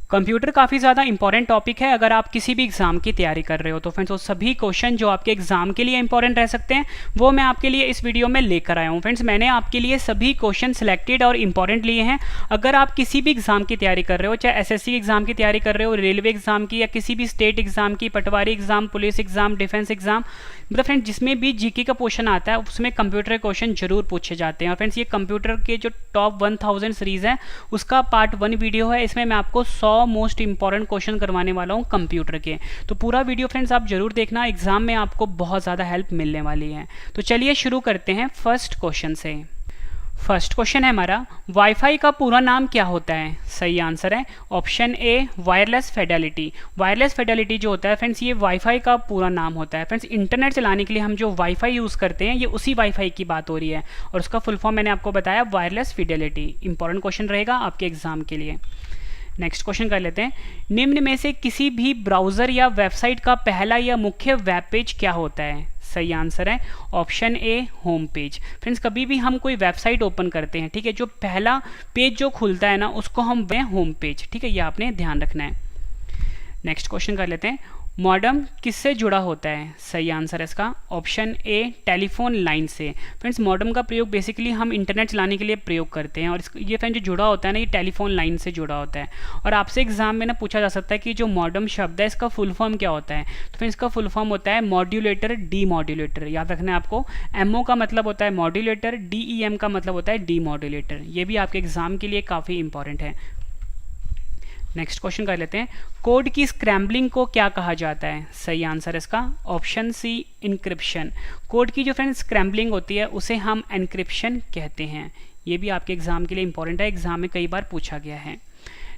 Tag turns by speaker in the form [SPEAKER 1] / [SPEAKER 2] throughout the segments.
[SPEAKER 1] Computer काफ़ी ज़्यादा important topic है अगर आप किसी भी एग्ज़ाम की तैयारी कर रहे हो। तो फ्रेंड्स वो सभी क्वेश्चन जो आपके एग्ज़ाम के लिए इंपॉर्टेंट रह सकते हैं वो मैं आपके लिए इस वीडियो में लेकर आया हूँ। फ्रेंड्स मैंने आपके लिए सभी क्वेश्चन सिलेक्टेड और इंपॉर्टेंट लिए हैं। अगर आप किसी भी एग्ज़ाम की तैयारी कर रहे हो, चाहे एसएससी एग्ज़ाम की तैयारी कर रहे हो, रेलवे एग्ज़ाम की, या किसी भी स्टेट एग्ज़ाम की, patwari exam, police exam, defence exam, मतलब फ्रेंड्स जिसमें भी जीके का पोर्शन आता है उसमें कंप्यूटर के क्वेश्चन जरूर पूछे जाते हैं। और फ्रेंड्स ये कंप्यूटर के जो टॉप 1000 सीरीज़ है उसका पार्ट 1 वीडियो है। इसमें मैं आपको 100 मोस्ट इंपॉर्टेंट क्वेश्चन करवाने वाला हूं कंप्यूटर के। तो पूरा वीडियो फ्रेंड्स आप जरूर देखना, एग्जाम में आपको बहुत ज़्यादा हेल्प मिलने वाली है। तो चलिए शुरू करते हैं फर्स्ट क्वेश्चन से। फर्स्ट क्वेश्चन है हमारा, वाईफाई का पूरा नाम क्या होता है? सही आंसर है option A wireless Fidelity. Wireless Fidelity जो होता है फ्रेंड्स ये वाईफाई का पूरा नाम होता है। फ्रेंड्स इंटरनेट चलाने के लिए हम जो वाईफाई यूज़ करते हैं ये उसी वाईफाई की बात हो रही है और उसका फुल फॉर्म मैंने आपको बताया वायरलेस फिडेलिटी। इंपॉर्टेंट क्वेश्चन रहेगा आपके एग्जाम के लिए। नेक्स्ट क्वेश्चन कर लेते हैं, निम्न में से किसी भी ब्राउज़र या वेबसाइट का पहला या मुख्य वेब पेज क्या होता है? सही आंसर है option A home page. Friends कभी भी हम कोई वेबसाइट ओपन करते हैं, ठीक है, जो पहला पेज जो खुलता है ना उसको हम होम पेज, ठीक है, ये आपने ध्यान रखना है। नेक्स्ट क्वेश्चन कर लेते हैं, मॉडेम किससे जुड़ा होता है? सही आंसर है इसका ऑप्शन ए टेलीफोन लाइन से। फ्रेंड्स मॉडेम का प्रयोग बेसिकली हम इंटरनेट चलाने के लिए प्रयोग करते हैं और ये फ्रेंड जो जुड़ा होता है ना ये टेलीफोन लाइन से जुड़ा होता है। और आपसे एग्जाम में ना पूछा जा सकता है कि जो मॉडेम शब्द है इसका फुल फॉर्म क्या होता है? तो फ्रेंड्स इसका फुल फॉर्म होता है मॉड्यूलेटर डी मॉड्यूलेटर। याद रखना है आपको, एमओ का मतलब होता है मॉड्यूलेटर, डीईएम का मतलब होता है डी मॉड्यूलेटर। ये भी आपके एग्जाम के लिए काफ़ी इंपॉर्टेंट है। नेक्स्ट क्वेश्चन कर लेते हैं, कोड की स्क्रैम्बलिंग को क्या कहा जाता है? सही आंसर है इसका ऑप्शन सी इनक्रिप्शन। कोड की जो फ्रेंड स्क्रैम्बलिंग होती है उसे हम एनक्रिप्शन कहते हैं। ये भी आपके एग्जाम के लिए इंपॉर्टेंट है, एग्जाम में कई बार पूछा गया है।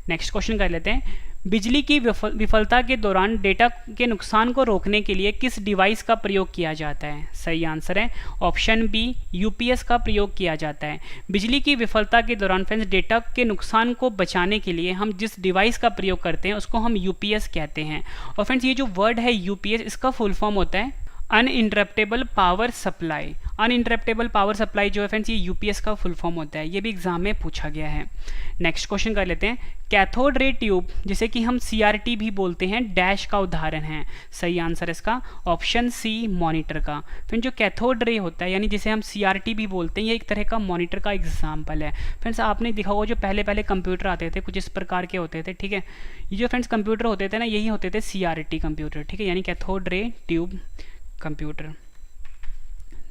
[SPEAKER 1] नेक्स्ट क्वेश्चन कर लेते हैं, बिजली की विफलता के दौरान डेटा के नुकसान को रोकने के लिए किस डिवाइस का प्रयोग किया जाता है? सही आंसर है ऑप्शन बी यूपीएस का प्रयोग किया जाता है। बिजली की विफलता के दौरान फ्रेंड्स डेटा के नुकसान को बचाने के लिए हम जिस डिवाइस का प्रयोग करते हैं उसको हम यूपीएस कहते हैं। और फ्रेंड्स ये जो वर्ड है यूपीएस इसका फुल फॉर्म होता है uninterruptible power supply. Uninterruptible power supply जो है फ्रेंड्स ये यूपीएस का फुल फॉर्म होता है। ये भी एग्जाम में पूछा गया है। नेक्स्ट क्वेश्चन कर लेते हैं, कैथोड रे ट्यूब जिसे कि हम सीआरटी भी बोलते हैं डैश का उदाहरण है? सही आंसर है इसका ऑप्शन सी मॉनिटर का। फिर जो कैथोड रे होता है यानी जिसे हम सीआरटी भी बोलते हैं ये एक तरह का मॉनिटर का एग्जाम्पल है। फ्रेंड्स आपने देखा होगा जो पहले पहले कंप्यूटर आते थे कुछ इस प्रकार के होते थे, ठीक है, ये जो फ्रेंड्स कंप्यूटर होते थे ना यही होते थे सीआरटी कंप्यूटर, ठीक है, यानी cathode ray tube computer.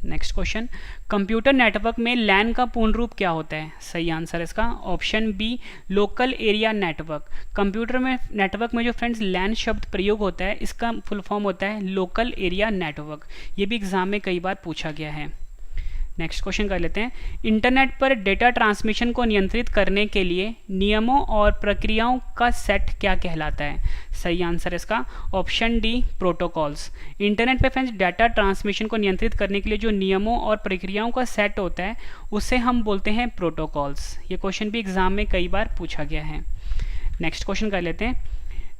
[SPEAKER 1] Next question, computer network में लैन का पूर्ण रूप क्या होता है? सही आंसर है इसका option B local area network. Computer में नेटवर्क में जो फ्रेंड्स लैन शब्द प्रयोग होता है इसका फुल फॉर्म होता है लोकल एरिया नेटवर्क। ये भी एग्जाम में कई बार पूछा गया है। नेक्स्ट क्वेश्चन कर लेते हैं, इंटरनेट पर डेटा ट्रांसमिशन को नियंत्रित करने के लिए नियमों और प्रक्रियाओं का सेट क्या कहलाता है? सही आंसर है इसका ऑप्शन डी प्रोटोकॉल्स। इंटरनेट पर फ्रेंड्स डेटा ट्रांसमिशन को नियंत्रित करने के लिए जो नियमों और प्रक्रियाओं का सेट होता है उसे हम बोलते हैं प्रोटोकॉल्स। ये क्वेश्चन भी एग्जाम में कई बार पूछा गया है। नेक्स्ट क्वेश्चन कर लेते हैं,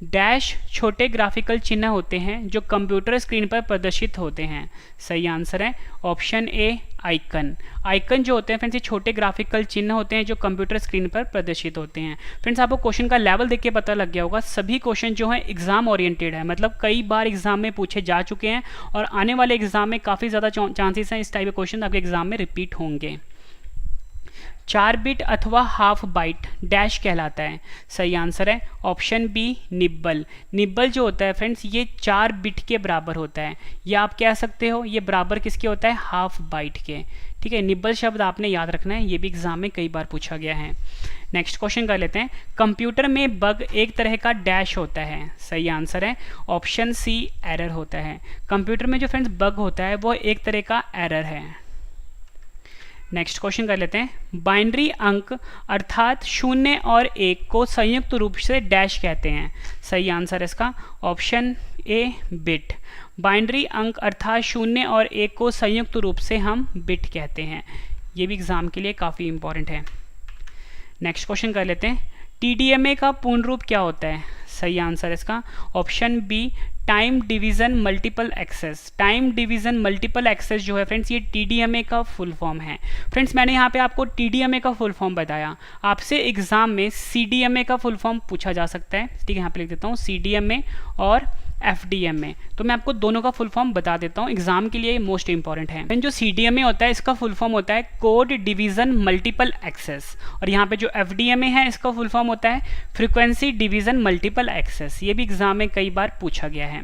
[SPEAKER 1] डैश छोटे ग्राफिकल चिन्ह होते हैं जो कंप्यूटर स्क्रीन पर प्रदर्शित होते हैं? सही आंसर है ऑप्शन ए आइकन। आइकन जो होते हैं फ्रेंड्स ये छोटे ग्राफिकल चिन्ह होते हैं जो कंप्यूटर स्क्रीन पर प्रदर्शित होते हैं। फ्रेंड्स आपको क्वेश्चन का लेवल देख के पता लग गया होगा, सभी क्वेश्चन जो हैं एग्जाम ओरिएंटेड है, मतलब कई बार एग्जाम में पूछे जा चुके हैं और आने वाले एग्जाम में काफ़ी ज़्यादा चांसेस हैं इस टाइप के क्वेश्चन आपके एग्जाम में रिपीट होंगे। 4 बिट अथवा हाफ बाइट डैश कहलाता है? सही आंसर है ऑप्शन बी निब्बल। निब्बल जो होता है फ्रेंड्स ये 4 बिट के बराबर होता है, या आप कह सकते हो ये बराबर किसके होता है? हाफ बाइट के, ठीक है। निब्बल शब्द आपने याद रखना है, ये भी एग्जाम में कई बार पूछा गया है। नेक्स्ट क्वेश्चन कर लेते हैं, कंप्यूटर में बग एक तरह का डैश होता है? सही आंसर है ऑप्शन सी एरर होता है। कंप्यूटर में जो फ्रेंड्स बग होता है वो एक तरह का एरर है। नेक्स्ट क्वेश्चन कर लेते हैं, बाइनरी अंक अर्थात 0 और 1 को संयुक्त रूप से डैश कहते हैं? सही आंसर है इसका ऑप्शन ए बिट। बाइनरी अंक अर्थात 0 और 1 को संयुक्त रूप से हम बिट कहते हैं। ये भी एग्जाम के लिए काफ़ी इंपॉर्टेंट है। नेक्स्ट क्वेश्चन कर लेते हैं, टीडीएमए का पूर्ण रूप क्या होता है? सही आंसर है इसका option B time division multiple access. Time division multiple access जो है फ्रेंड्स, ये TDMA का फुल फॉर्म है। फ्रेंड्स मैंने यहाँ पे आपको TDMA का फुल फॉर्म बताया, आपसे एग्जाम में CDMA का फुल फॉर्म पूछा जा सकता है, ठीक है। यहाँ पे लिख देता हूँ CDMA और FDMA, तो मैं आपको दोनों का फुल फॉर्म बता देता हूँ, एग्जाम के लिए मोस्ट इंपॉर्टेंट है। जो CDMA होता है इसका फुल फॉर्म होता है कोड डिवीज़न मल्टीपल एक्सेस, और यहाँ पे जो FDMA है इसका फुल फॉर्म होता है फ्रीक्वेंसी डिवीज़न मल्टीपल एक्सेस। ये भी एग्जाम में कई बार पूछा गया है।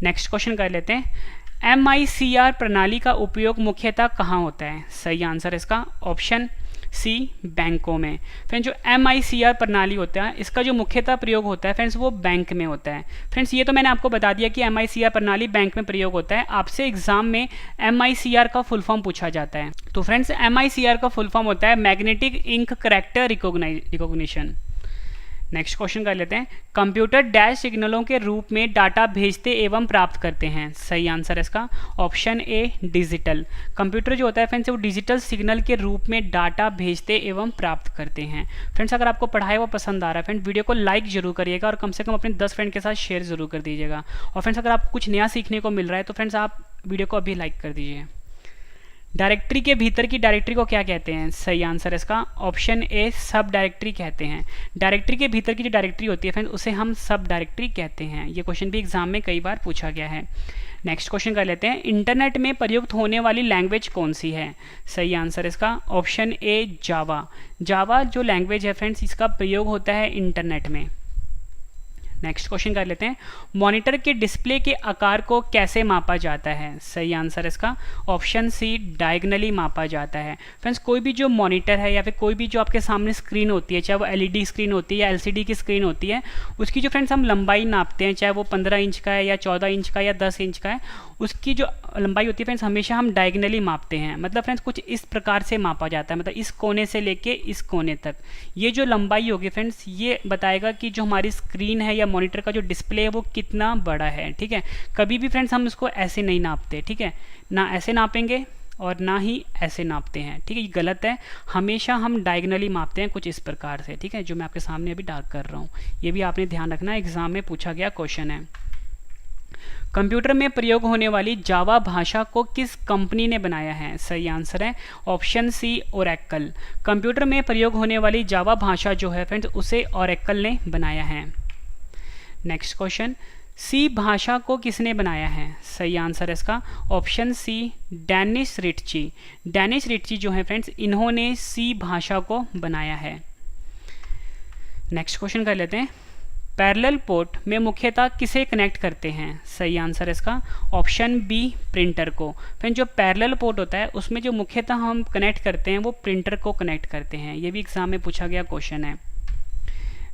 [SPEAKER 1] नेक्स्ट क्वेश्चन कर लेते हैं, MICR प्रणाली का उपयोग मुख्यतः कहाँ होता है? सही आंसर इसका ऑप्शन सी, बैंकों में। फ्रेंड्स जो MICR प्रणाली होता है इसका जो मुख्यतः प्रयोग होता है फ्रेंड्स वो बैंक में होता है। फ्रेंड्स ये तो मैंने आपको बता दिया कि MICR प्रणाली बैंक में प्रयोग होता है। आपसे एग्जाम में MICR का फुल फॉर्म पूछा जाता है, तो फ्रेंड्स MICR का फुल फॉर्म होता है magnetic ink character recognition. Next question कर लेते हैं, कंप्यूटर डैश सिग्नलों के रूप में डाटा भेजते एवं प्राप्त करते हैं। सही आंसर इसका ऑप्शन ए, डिजिटल। कंप्यूटर जो होता है फ्रेंड्स वो डिजिटल सिग्नल के रूप में डाटा भेजते एवं प्राप्त करते हैं। फ्रेंड्स अगर आपको पढ़ाई वो पसंद आ रहा है फ्रेंड, वीडियो को लाइक जरूर करिएगा और कम से कम अपने 10 फ्रेंड के साथ शेयर जरूर कर दीजिएगा। और फ्रेंड्स अगर आपको कुछ नया सीखने को मिल रहा है तो फ्रेंड्स आप वीडियो को अभी लाइक कर दीजिए। डायरेक्टरी के भीतर की डायरेक्टरी को क्या कहते हैं? सही आंसर इसका ऑप्शन ए, सब डायरेक्टरी कहते हैं। डायरेक्टरी के भीतर की जो डायरेक्टरी होती है फ्रेंड्स उसे हम सब डायरेक्टरी कहते हैं। ये क्वेश्चन भी एग्जाम में कई बार पूछा गया है। नेक्स्ट क्वेश्चन कर लेते हैं, इंटरनेट में प्रयुक्त होने वाली लैंग्वेज कौन सी है? सही आंसर इसका ऑप्शन ए, जावा। जावा जो लैंग्वेज है फ्रेंड्स इसका प्रयोग होता है इंटरनेट में। नेक्स्ट क्वेश्चन कर लेते हैं, मॉनिटर के डिस्प्ले के आकार को कैसे मापा जाता है? सही आंसर इसका ऑप्शन सी, डायगनली मापा जाता है। फ्रेंड्स कोई भी जो मॉनिटर है या फिर कोई भी जो आपके सामने स्क्रीन होती है, चाहे वो LED स्क्रीन होती है या LCD की स्क्रीन होती है, उसकी जो फ्रेंड्स हम लंबाई नापते हैं, चाहे वो 15 इंच का है या 14 इंच का या 10 इंच का है, उसकी जो लंबाई होती है फ्रेंड्स हमेशा हम डायगनली मापते हैं। मतलब फ्रेंड्स कुछ इस प्रकार से मापा जाता है, मतलब इस कोने से लेके इस कोने तक। ये जो लंबाई होगी फ्रेंड्स ये बताएगा कि जो हमारी स्क्रीन है या मॉनिटर का जो डिस्प्ले है वो कितना बड़ा है, ठीक है। कभी भी फ्रेंड्स हम इसको ऐसे नहीं नापते, ठीक है, ना ऐसे नापेंगे और ना ही ऐसे नापते हैं, ठीक है, ये गलत है। हमेशा हम डायगनली मापते हैं कुछ इस प्रकार से, ठीक है, जो मैं आपके सामने अभी डार्क कर रहा हूँ। ये भी आपने ध्यान रखना, एग्जाम में पूछा गया क्वेश्चन है। कंप्यूटर में प्रयोग होने वाली जावा भाषा को किस कंपनी ने बनाया है? सही आंसर है ऑप्शन सी, ओरेकल। कंप्यूटर में प्रयोग होने वाली जावा भाषा जो है फ्रेंड्स उसे ओरेकल ने बनाया है। नेक्स्ट क्वेश्चन, सी भाषा को किसने बनाया है? सही आंसर इसका ऑप्शन सी, डेनिस रिट्ची। डेनिस रिट्ची जो है फ्रेंड्स इन्होंने सी भाषा को बनाया है। नेक्स्ट क्वेश्चन कर लेते हैं, पैरेलल पोर्ट में मुख्यतः किसे कनेक्ट करते हैं? सही आंसर इसका ऑप्शन बी, प्रिंटर को। फ्रेंड जो पैरेलल पोर्ट होता है उसमें जो मुख्यतः हम कनेक्ट करते हैं वो प्रिंटर को कनेक्ट करते हैं। ये भी एग्जाम में पूछा गया क्वेश्चन है।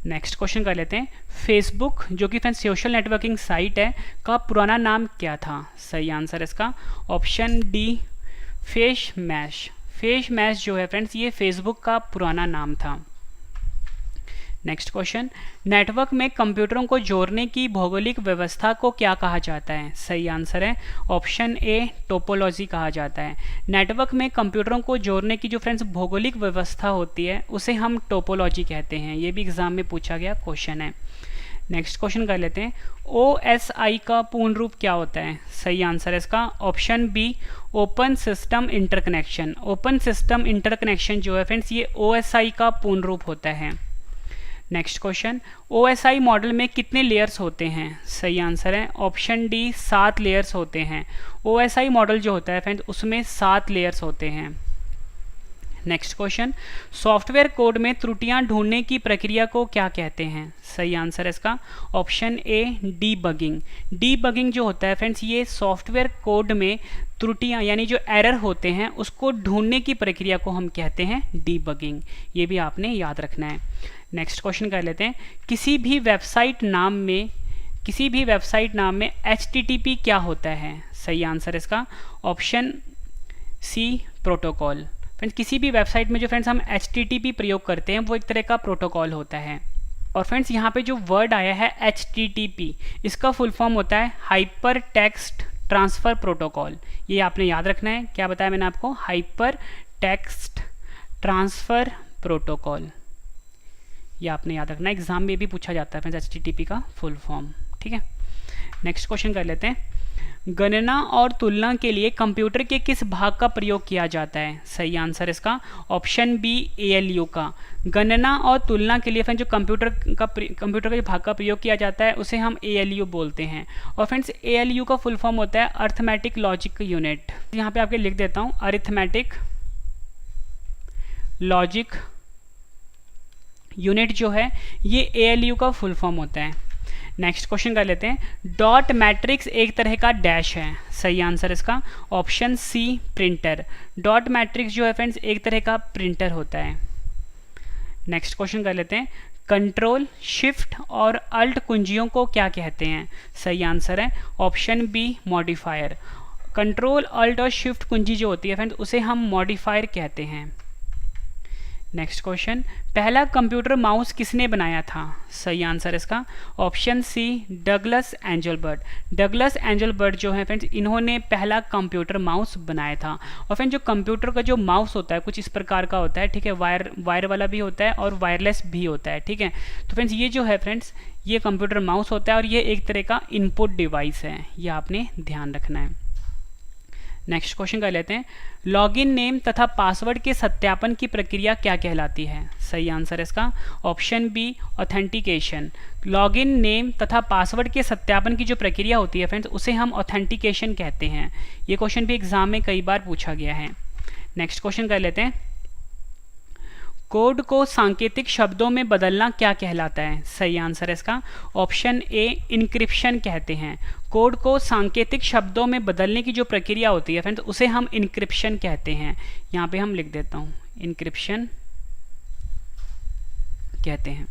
[SPEAKER 1] नेक्स्ट क्वेश्चन कर लेते हैं, फेसबुक जो कि फ्रेंड्स सोशल नेटवर्किंग साइट है का पुराना नाम क्या था? सही आंसर इसका option D, Facemash. Facemash जो है फ्रेंड्स ये फेसबुक का पुराना नाम था। नेक्स्ट क्वेश्चन, नेटवर्क में कंप्यूटरों को जोड़ने की भौगोलिक व्यवस्था को क्या कहा जाता है? सही आंसर है ऑप्शन ए, टोपोलॉजी कहा जाता है। नेटवर्क में कंप्यूटरों को जोड़ने की जो फ्रेंड्स भौगोलिक व्यवस्था होती है उसे हम टोपोलॉजी कहते हैं। ये भी एग्जाम में पूछा गया क्वेश्चन है। नेक्स्ट क्वेश्चन कर लेते हैं, OSI का पूर्ण रूप क्या होता है? सही आंसर है इसका option B, open system interconnection. Open system interconnection जो है फ्रेंड्स ये OSI का पूर्ण रूप होता है। नेक्स्ट क्वेश्चन, OSI मॉडल में कितने लेयर्स होते हैं? सही आंसर है ऑप्शन डी, 7 लेयर्स होते हैं। OSI मॉडल जो होता है फ्रेंड्स उसमें 7 लेयर्स होते हैं। नेक्स्ट क्वेश्चन, सॉफ्टवेयर कोड में त्रुटियां ढूंढने की प्रक्रिया को क्या कहते हैं? सही आंसर है इसका ऑप्शन ए, डीबगिंग। डीबगिंग जो होता है फ्रेंड्स ये सॉफ्टवेयर कोड में त्रुटियां यानी जो एरर होते हैं उसको ढूंढने की प्रक्रिया को हम कहते हैं डीबगिंग। ये भी आपने याद रखना है। नेक्स्ट क्वेश्चन कर लेते हैं, किसी भी वेबसाइट नाम में HTTP क्या होता है? सही आंसर इसका ऑप्शन सी, प्रोटोकॉल। फ्रेंड्स किसी भी वेबसाइट में जो फ्रेंड्स हम HTTP प्रयोग करते हैं वो एक तरह का प्रोटोकॉल होता है। और फ्रेंड्स यहाँ पे जो वर्ड आया है HTTP इसका फुल फॉर्म होता है हाइपर टेक्स्ट ट्रांसफ़र प्रोटोकॉल। ये आपने याद रखना है। क्या बताया मैंने आपको? Hyper text transfer protocol. ये आपने याद रखना है, एग्जाम में भी पूछा जाता है फ्रेंड्स HTTP का फुल फॉर्म, ठीक है। नेक्स्ट क्वेश्चन कर लेते हैं, गणना और तुलना के लिए कंप्यूटर के किस भाग का प्रयोग किया जाता है? सही आंसर इसका ऑप्शन बी ALU का। गणना और तुलना के लिए फ्रेंड्स जो कंप्यूटर के भाग का प्रयोग किया जाता है उसे हम ALU बोलते हैं। और फ्रेंड्स ALU का फुल फॉर्म होता है अरिथमेटिक लॉजिक यूनिट। यहाँ पे आपके लिख देता हूँ, अरिथमेटिक लॉजिक यूनिट जो है ये ALU का फुल फॉर्म होता है। नेक्स्ट क्वेश्चन कर लेते हैं, डॉट मैट्रिक्स एक तरह का डैश है। सही आंसर इसका option C printer. Dot matrix जो है फ्रेंड्स एक तरह का प्रिंटर होता है। नेक्स्ट क्वेश्चन कर लेते हैं, कंट्रोल शिफ्ट और अल्ट कुंजियों को क्या कहते हैं? सही आंसर है option B modifier. Control alt और शिफ्ट कुंजी जो होती है फ्रेंड्स उसे हम मॉडिफायर कहते हैं। नेक्स्ट क्वेश्चन, पहला कंप्यूटर माउस किसने बनाया था? सही आंसर इसका option C Douglas Engelbart. Douglas Engelbart जो है फ्रेंड्स इन्होंने पहला कंप्यूटर माउस बनाया था। और फ्रेंड्स जो कंप्यूटर का जो माउस होता है कुछ इस प्रकार का होता है, ठीक है, वायर वाला भी होता है और वायरलेस भी होता है, ठीक है। तो फ्रेंड्स ये जो है फ्रेंड्स ये कंप्यूटर माउस होता है और ये एक तरह का इनपुट डिवाइस है, ये आपने ध्यान रखना है। नेक्स्ट क्वेश्चन कर लेते हैं, लॉगिन नेम तथा पासवर्ड के सत्यापन की प्रक्रिया क्या कहलाती है? सही आंसर इसका option B authentication. Login name तथा पासवर्ड के सत्यापन की जो प्रक्रिया होती है फ्रेंड्स उसे हम ऑथेंटिकेशन कहते हैं। ये क्वेश्चन भी एग्जाम में कई बार पूछा गया है। नेक्स्ट क्वेश्चन कर लेते हैं, कोड को सांकेतिक शब्दों में बदलना क्या कहलाता है? सही आंसर इसका ऑप्शन ए इनक्रिप्शन कहते हैं। कोड को सांकेतिक शब्दों में बदलने की जो प्रक्रिया होती है फ्रेंड्स उसे हम इनक्रिप्शन कहते हैं। यहाँ पे हम लिख देता हूँ, इनक्रिप्शन कहते हैं।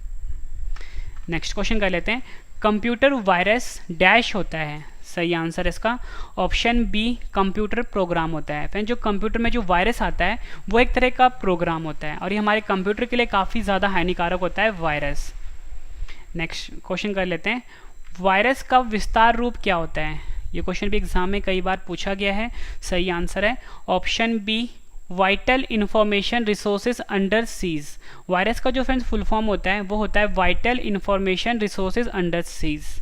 [SPEAKER 1] नेक्स्ट क्वेश्चन कर लेते हैं, कंप्यूटर वायरस डैश होता है। सही आंसर इसका ऑप्शन बी कंप्यूटर प्रोग्राम होता है। फ्रेंड्स जो कंप्यूटर में जो वायरस आता है वो एक तरह का प्रोग्राम होता है और ये हमारे कंप्यूटर के लिए काफ़ी ज़्यादा हानिकारक होता है वायरस। नेक्स्ट क्वेश्चन कर लेते हैं, वायरस का विस्तार रूप क्या होता है? ये क्वेश्चन भी एग्जाम में कई बार पूछा गया है। सही आंसर है option B vital information resources under siege. Virus का जो फ्रेंड्स फुल फॉर्म होता है वो होता है vital information resources under seize.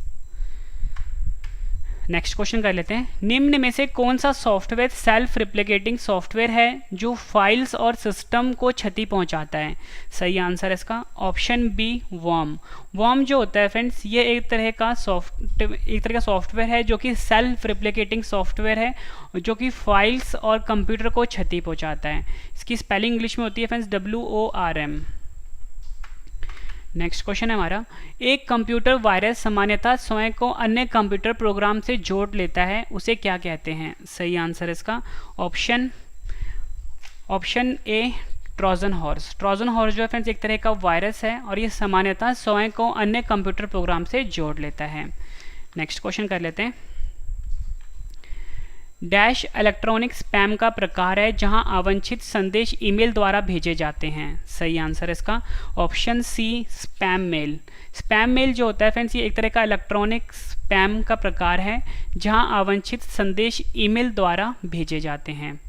[SPEAKER 1] Next question कर लेते हैं, निम्न में से कौन सा सॉफ्टवेयर सेल्फ रिप्लिकेटिंग सॉफ्टवेयर है जो फाइल्स और सिस्टम को क्षति पहुंचाता है? सही आंसर इसका ऑप्शन बी वर्म। वर्म जो होता है फ्रेंड्स ये एक तरह का सॉफ्टवेयर है जो कि सेल्फ रिप्लिकेटिंग सॉफ्टवेयर है जो कि फाइल्स और कंप्यूटर को क्षति पहुंचाता है। इसकी स्पेलिंग इंग्लिश में होती है फ्रेंड्स WORM। नेक्स्ट क्वेश्चन है हमारा, एक कंप्यूटर वायरस सामान्यतः स्वयं को अन्य कंप्यूटर प्रोग्राम से जोड़ लेता है, उसे क्या कहते हैं? सही आंसर इसका option A Trojan horse. Trojan horse जो है फ्रेंड्स एक तरह का वायरस है और ये सामान्यतः स्वयं को अन्य कंप्यूटर प्रोग्राम से जोड़ लेता है। नेक्स्ट क्वेश्चन कर लेते हैं, डैश इलेक्ट्रॉनिक स्पैम का प्रकार है जहां अवांछित संदेश ईमेल द्वारा भेजे जाते हैं। सही आंसर इसका option C spam mail. Spam mail जो होता है फ्रेंड्स ये एक तरह का इलेक्ट्रॉनिक स्पैम का प्रकार है जहां अवांछित संदेश ईमेल द्वारा भेजे जाते हैं।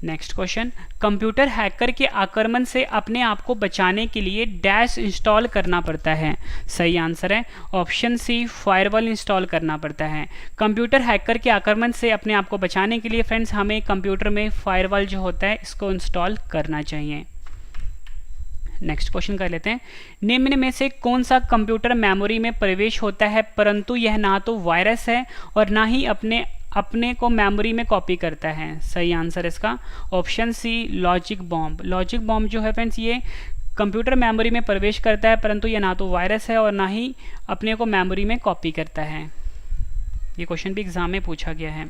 [SPEAKER 1] नेक्स्ट क्वेश्चन, कंप्यूटर हैकर के आक्रमण से अपने आप को बचाने के लिए डैश इंस्टॉल करना पड़ता है। सही आंसर है ऑप्शन सी फायरवॉल इंस्टॉल करना पड़ता है। कंप्यूटर हैकर के आक्रमण से अपने आप को बचाने के लिए फ्रेंड्स हमें कंप्यूटर में फायरवॉल जो होता है इसको इंस्टॉल करना चाहिए। नेक्स्ट क्वेश्चन कर लेते हैं, निम्न में से कौन सा कंप्यूटर मेमोरी में प्रवेश होता है परंतु यह ना तो वायरस है और ना ही अपने को मेमोरी में कॉपी करता है? सही आंसर इसका option C logic bomb. Logic bomb जो है फ्रेंड्स ये कंप्यूटर मेमोरी में प्रवेश करता है परंतु ये ना तो वायरस है और ना ही अपने को मेमोरी में कॉपी करता है। ये क्वेश्चन भी एग्जाम में पूछा गया है।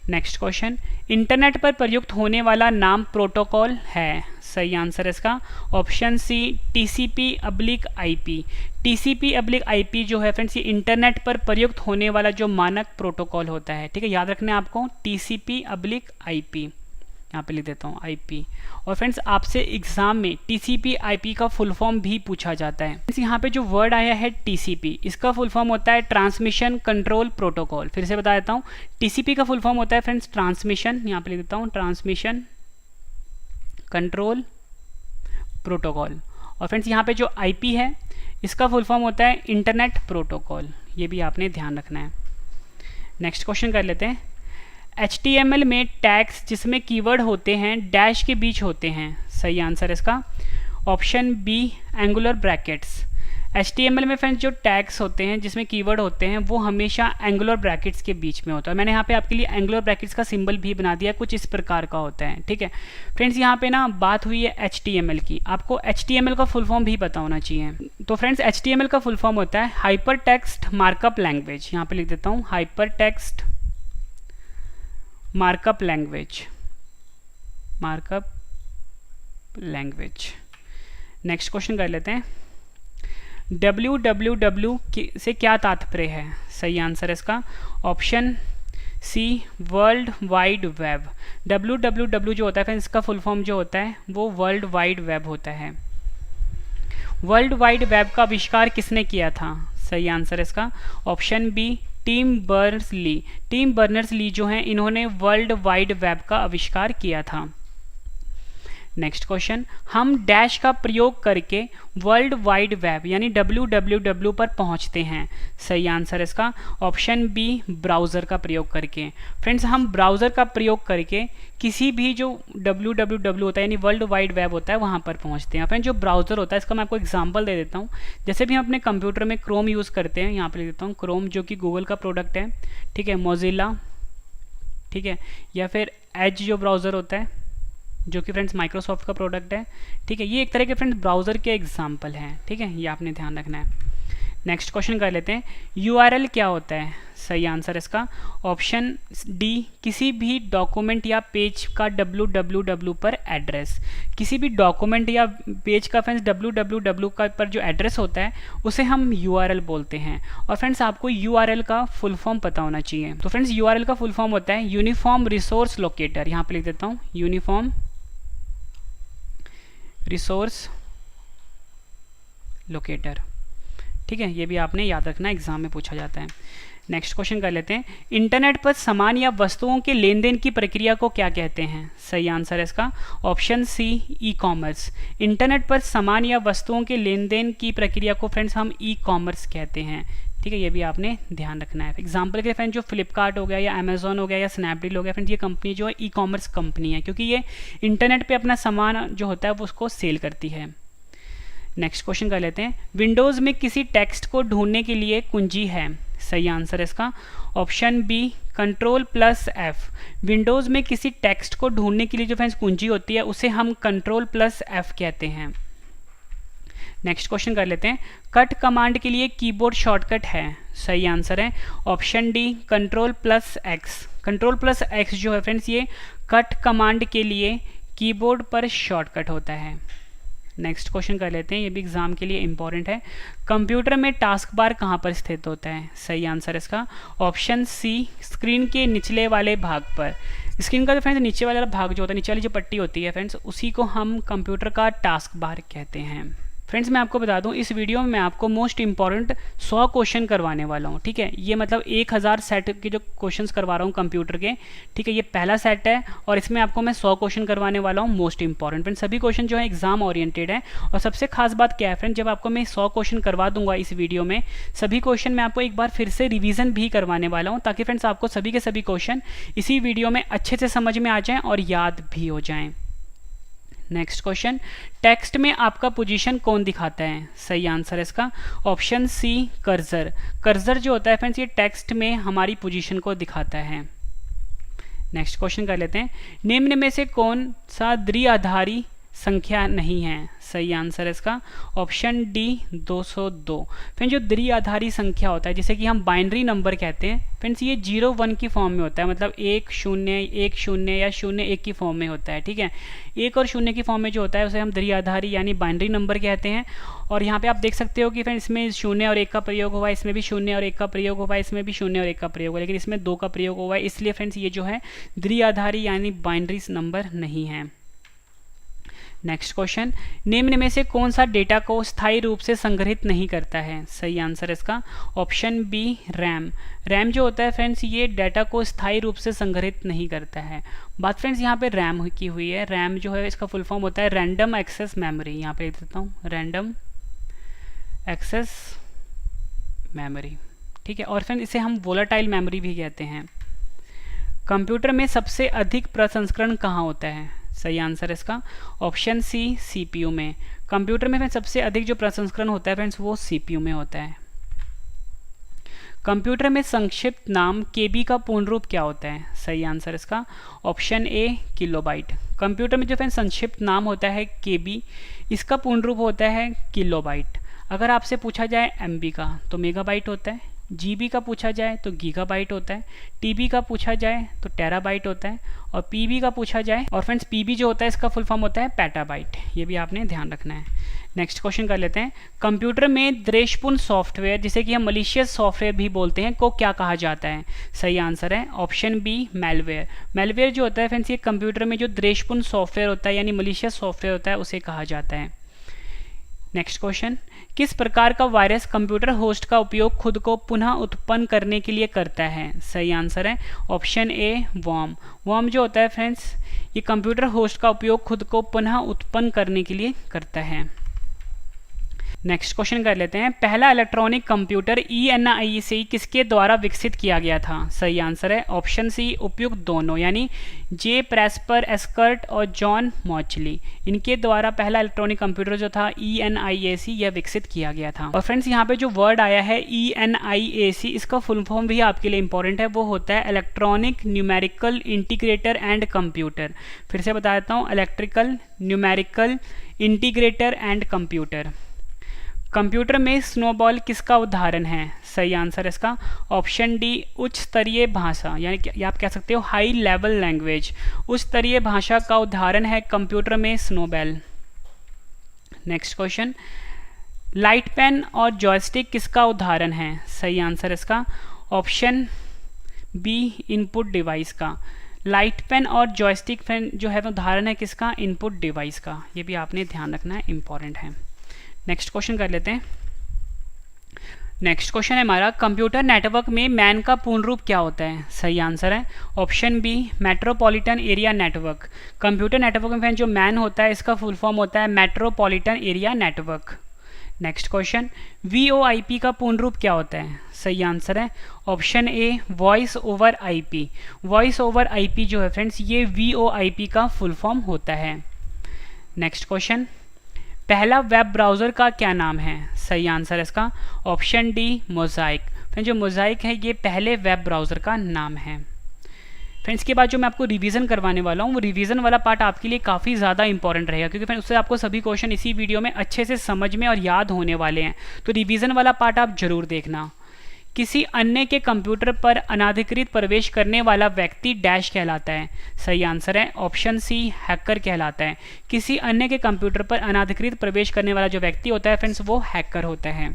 [SPEAKER 1] नेक्स्ट क्वेश्चन, इंटरनेट पर प्रयुक्त होने वाला नाम प्रोटोकॉल है। सही आंसर इसका ऑप्शन सी TCP/IP। TCP/IP जो है फ्रेंड्स ये इंटरनेट पर प्रयुक्त होने वाला जो मानक प्रोटोकॉल होता है, ठीक है, याद रखना है आपको TCP/IP। यहाँ पे लिख देता हूँ IP। और फ्रेंड्स आपसे एग्जाम में TCP/IP का फुल फॉर्म भी पूछा जाता है। यहाँ पे जो वर्ड आया है TCP इसका फुल फॉर्म होता है ट्रांसमिशन कंट्रोल प्रोटोकॉल। फिर से बता देता हूँ, TCP का फुल फॉर्म होता है फ्रेंड्स ट्रांसमिशन, यहाँ पे लिख देता हूँ ट्रांसमिशन कंट्रोल प्रोटोकॉल। और फ्रेंड्स यहाँ पे जो IP है इसका फुल फॉर्म होता है इंटरनेट प्रोटोकॉल। ये भी आपने ध्यान रखना है। नेक्स्ट क्वेश्चन कर लेते हैं। HTML में टैग्स जिसमें कीवर्ड होते हैं डैश के बीच होते हैं, सही आंसर इसका option B angular brackets. HTML में फ्रेंड्स जो टैग्स होते हैं जिसमें कीवर्ड होते हैं वो हमेशा एंगुलर ब्रैकेट्स के बीच में होता है। मैंने यहाँ पे आपके लिए एंगुलर ब्रैकेट्स का सिंबल भी बना दिया, कुछ इस प्रकार का होता है, ठीक है फ्रेंड्स। यहाँ पे ना बात हुई है HTML की, आपको HTML का फुल फॉर्म भी पता होना चाहिए। तो फ्रेंड्स HTML का फुल फॉर्म होता है हाइपर टेक्स्ट मार्कअप लैंग्वेज। यहाँ पे लिख देता हूँ hyper text markup language, markup language. Next question कर लेते हैं। www से क्या तात्पर्य है, सही आंसर इसका option C world wide web. www जो होता है फिर इसका फुल फॉर्म जो होता है वो वर्ल्ड वाइड वेब होता है। वर्ल्ड वाइड वेब का आविष्कार किसने किया था, सही आंसर इसका option B Tim Berners Lee. Tim Berners Lee जो हैं इन्होंने वर्ल्ड वाइड वेब का आविष्कार किया था। नेक्स्ट क्वेश्चन, हम डैश का प्रयोग करके वर्ल्ड वाइड वेब यानी www पर पहुंचते हैं, सही आंसर इसका ऑप्शन बी ब्राउज़र का प्रयोग करके। फ्रेंड्स हम ब्राउज़र का प्रयोग करके किसी भी जो www होता है यानी वर्ल्ड वाइड वेब होता है वहां पर पहुंचते हैं। फ्रेंड्स जो ब्राउज़र होता है इसका मैं आपको एग्जांपल दे देता हूं। जैसे भी हम अपने कंप्यूटर में क्रोम यूज़ करते हैं, यहाँ पर लिख देता हूँ क्रोम जो कि गूगल का प्रोडक्ट है, ठीक है, मोजिला, ठीक है, या फिर एज जो ब्राउज़र होता है जो कि फ्रेंड्स माइक्रोसॉफ्ट का प्रोडक्ट है, ठीक है। ये एक तरह के फ्रेंड्स ब्राउज़र के एग्जाम्पल हैं, ठीक है, ये आपने ध्यान रखना है। नेक्स्ट क्वेश्चन कर लेते हैं। URL क्या होता है, सही आंसर इसका ऑप्शन डी किसी भी डॉक्यूमेंट या पेज का www पर एड्रेस। किसी भी डॉक्यूमेंट या पेज का फ्रेंड्स www का पर जो एड्रेस होता है उसे हम URL बोलते हैं। और फ्रेंड्स आपको URL का फुल फॉर्म पता होना चाहिए। तो फ्रेंड्स URL का फुल फॉर्म होता है यूनिफॉर्म रिसोर्स लोकेटर। यहाँ पे लिख देता हूँ यूनिफॉर्म रिसोर्स लोकेटर, ठीक है, ये भी आपने याद रखना, एग्जाम में पूछा जाता है। नेक्स्ट क्वेश्चन कर लेते हैं। इंटरनेट पर सामान या वस्तुओं के लेन देन की प्रक्रिया को क्या कहते हैं, सही आंसर इसका option C e commerce. Internet पर सामान या वस्तुओं के लेन देन की प्रक्रिया को फ्रेंड्स हम ई कॉमर्स कहते हैं, ठीक है, ये भी आपने ध्यान रखना है। एग्जाम्पल के फ्रेंड्स जो फ्लिपकार्ट हो गया या अमेजोन हो गया या स्नैपडील हो गया फ्रेंड्स, ये कंपनी जो है ई कॉमर्स कंपनी है क्योंकि ये इंटरनेट पे अपना सामान जो होता है वो उसको सेल करती है। नेक्स्ट क्वेश्चन कर लेते हैं। विंडोज़ में किसी टेक्स्ट को ढूंढने के लिए कुंजी है, सही आंसर इसका ऑप्शन बी Ctrl+F। विंडोज़ में किसी टेक्स्ट को ढूंढने के लिए जो फ्रेंड्स कुंजी होती है उसे हम Ctrl+F कहते हैं। नेक्स्ट क्वेश्चन कर लेते हैं। कट कमांड के लिए कीबोर्ड शॉर्टकट है, सही आंसर है ऑप्शन डी Ctrl+X। Ctrl+X जो है फ्रेंड्स ये कट कमांड के लिए कीबोर्ड पर शॉर्टकट होता है। नेक्स्ट क्वेश्चन कर लेते हैं, ये भी एग्जाम के लिए इंपॉर्टेंट है। कंप्यूटर में टास्क बार कहाँ पर स्थित होता है, सही आंसर इसका ऑप्शन सी स्क्रीन के निचले वाले भाग पर। स्क्रीन का जो फ्रेंड्स नीचे वाला भाग जो होता है, नीचे वाली जो पट्टी होती है फ्रेंड्स, उसी को हम कंप्यूटर का टास्क बार कहते हैं। फ्रेंड्स मैं आपको बता दूं इस वीडियो में मैं आपको मोस्ट इंपॉर्टेंट 100 क्वेश्चन करवाने वाला हूं, ठीक है। ये मतलब 1000 सेट के जो क्वेश्चंस करवा रहा हूं कंप्यूटर के, ठीक है, ये पहला सेट है और इसमें आपको मैं 100 क्वेश्चन करवाने वाला हूं मोस्ट इंपॉर्टेंट। फ्रेंड्स सभी क्वेश्चन जो है एग्जाम ओरिएंटेड है। और सबसे खास बात क्या है फ्रेंड्स, जब आपको मैं 100 क्वेश्चन करवा दूंगा इस वीडियो में, सभी क्वेश्चन मैं आपको एक बार फिर से रिविजन भी करवाने वाला हूँ ताकि फ्रेंड्स आपको सभी के सभी क्वेश्चन इसी वीडियो में अच्छे से समझ में आ जाएँ और याद भी हो जाएँ। नेक्स्ट क्वेश्चन, टेक्स्ट में आपका पोजीशन कौन दिखाता है, सही आंसर इसका ऑप्शन सी कर्सर। कर्सर जो होता है फ्रेंड्स ये टेक्स्ट में हमारी पोजीशन को दिखाता है। नेक्स्ट क्वेश्चन कर लेते हैं। निम्न में से कौन सा द्विआधारी संख्या नहीं है, सही आंसर इसका ऑप्शन डी 202। फ्रेंड्स जो द्विआधारी संख्या होता है जिसे कि हम बाइनरी नंबर कहते हैं फ्रेंड्स, ये 0-1 की फॉर्म में होता है, मतलब 1-0 या 0-1 की फॉर्म में होता है, ठीक है। 1 और 0 की फॉर्म में जो होता है उसे हम द्विआधारी यानी बाइनरी नंबर कहते हैं। और यहाँ पे आप देख सकते हो कि फ्रेंड्स इसमें 0 और 1 का प्रयोग हुआ है, इसमें भी 0 और 1 का प्रयोग हुआ है, इसमें भी 0 और 1 का प्रयोग हुआ है, लेकिन इसमें 2 का प्रयोग हुआ है, इसलिए फ्रेंड्स ये जो है द्विआधारी यानी बाइनरी नंबर नहीं है। नेक्स्ट क्वेश्चन, निम्न में से कौन सा डेटा को स्थायी रूप से संग्रहित नहीं करता है, सही आंसर इसका ऑप्शन बी रैम। रैम जो होता है फ्रेंड्स ये डेटा को स्थायी रूप से संग्रहित नहीं करता है। बात फ्रेंड्स यहाँ पे रैम की हुई है। रैम जो है इसका फुल फॉर्म होता है रैंडम एक्सेस मेमोरी। यहाँ पे लिख देता हूँ रैंडम एक्सेस मेमोरी, ठीक है, और फिर इसे हम वोलाटाइल मेमोरी भी कहते हैं। कंप्यूटर में सबसे अधिक प्रसंस्करण कहाँ होता है? सही आंसर है इसका ऑप्शन सी, सीपीयू में। कंप्यूटर में सबसे अधिक जो प्रसंस्करण होता है फ्रेंड्स वो सीपीयू में होता है। कंप्यूटर में संक्षिप्त नाम केबी का पूर्ण रूप क्या होता है? सही आंसर इसका ऑप्शन ए, किलोबाइट। कंप्यूटर में जो फ्रेंड्स संक्षिप्त नाम होता है केबी, इसका पूर्ण रूप होता है किलोबाइट। अगर आपसे पूछा जाए एमबी का तो मेगाबाइट होता है, जीबी का पूछा जाए तो गीगाबाइट होता है, टीबी का पूछा जाए तो टेराबाइट होता है, और पीबी का पूछा जाए, और फ्रेंड्स पीबी जो होता है इसका फुल फॉर्म होता है पेटाबाइट। ये भी आपने ध्यान रखना है। नेक्स्ट क्वेश्चन कर लेते हैं। कंप्यूटर में द्वेषपूर्ण सॉफ्टवेयर, जिसे कि हम मलिशियस सॉफ्टवेयर भी बोलते हैं, को क्या कहा जाता है? सही आंसर है ऑप्शन बी, मैलवेयर। मैलवेयर जो होता है फ्रेंड्स ये कंप्यूटर में जो द्वेषपूर्ण सॉफ्टवेयर होता है यानी मलिशियस सॉफ्टवेयर होता है उसे कहा जाता है। नेक्स्ट क्वेश्चन, किस प्रकार का वायरस कंप्यूटर होस्ट का उपयोग खुद को पुनः उत्पन्न करने के लिए करता है? सही आंसर है ऑप्शन ए, वर्म। वर्म जो होता है फ्रेंड्स ये कंप्यूटर होस्ट का उपयोग खुद को पुनः उत्पन्न करने के लिए करता है। नेक्स्ट क्वेश्चन कर लेते हैं। पहला इलेक्ट्रॉनिक कंप्यूटर ENIAC किसके द्वारा विकसित किया गया था? सही आंसर है ऑप्शन सी, उपयुक्त दोनों, यानी जे प्रेस्पर एस्कर्ट और जॉन मॉचली, इनके द्वारा पहला इलेक्ट्रॉनिक कंप्यूटर जो था ENIAC यह विकसित किया गया था। और फ्रेंड्स यहाँ पे जो वर्ड आया है ENIAC, इसका फुल फॉर्म भी आपके लिए इंपॉर्टेंट है, वो होता है electronic numerical integrator and computer. फिर से बता देता हूँ, electrical numerical integrator and computer. Computer में स्नोबॉल किसका उदाहरण है? सही आंसर इसका ऑप्शन डी, उच्च स्तरीय भाषा, यानी कि आप कह सकते हो हाई लेवल लैंग्वेज। उच्च स्तरीय भाषा का उदाहरण है कंप्यूटर में snowball. Next question, light pen और जॉयस्टिक किसका उदाहरण है? सही आंसर इसका ऑप्शन बी, इनपुट डिवाइस का। लाइट पेन और जॉयस्टिक पेन जो है उदाहरण है किसका? इनपुट डिवाइस का। ये भी आपने ध्यान रखना है, इंपॉर्टेंट है। नेक्स्ट क्वेश्चन कर लेते हैं। नेक्स्ट क्वेश्चन है हमारा, कंप्यूटर नेटवर्क में मैन का पूर्ण रूप क्या होता है? सही आंसर है option B, metropolitan area network. Computer network में जो मैन होता है इसका फुल फॉर्म होता है metropolitan area network. Next question, VoIP का पूर्ण रूप क्या होता है? सही आंसर है option A, voice over IP। Voice over IP जो है फ्रेंड्स ये VoIP का फुल फॉर्म होता है। नेक्स्ट क्वेश्चन, पहला वेब ब्राउज़र का क्या नाम है? सही आंसर इसका ऑप्शन डी, मोज़ाइक। फ्रेंड्स जो मोज़ाइक है ये पहले वेब ब्राउज़र का नाम है। फ्रेंड्स के बाद जो मैं आपको रिवीजन करवाने वाला हूँ वो रिवीजन वाला पार्ट आपके लिए काफ़ी ज़्यादा इंपॉर्टेंट रहेगा, क्योंकि फ्रेंड्स उससे आपको सभी क्वेश्चन इसी वीडियो में अच्छे से समझ में और याद होने वाले हैं। तो रिवीजन वाला पार्ट आप जरूर देखना। किसी अन्य के कंप्यूटर पर अनाधिकृत प्रवेश करने वाला व्यक्ति डैश कहलाता है? सही आंसर है ऑप्शन सी, हैकर कहलाता है। किसी अन्य के कंप्यूटर पर अनाधिकृत प्रवेश करने वाला जो व्यक्ति होता है फ्रेंड्स वो हैकर होता है।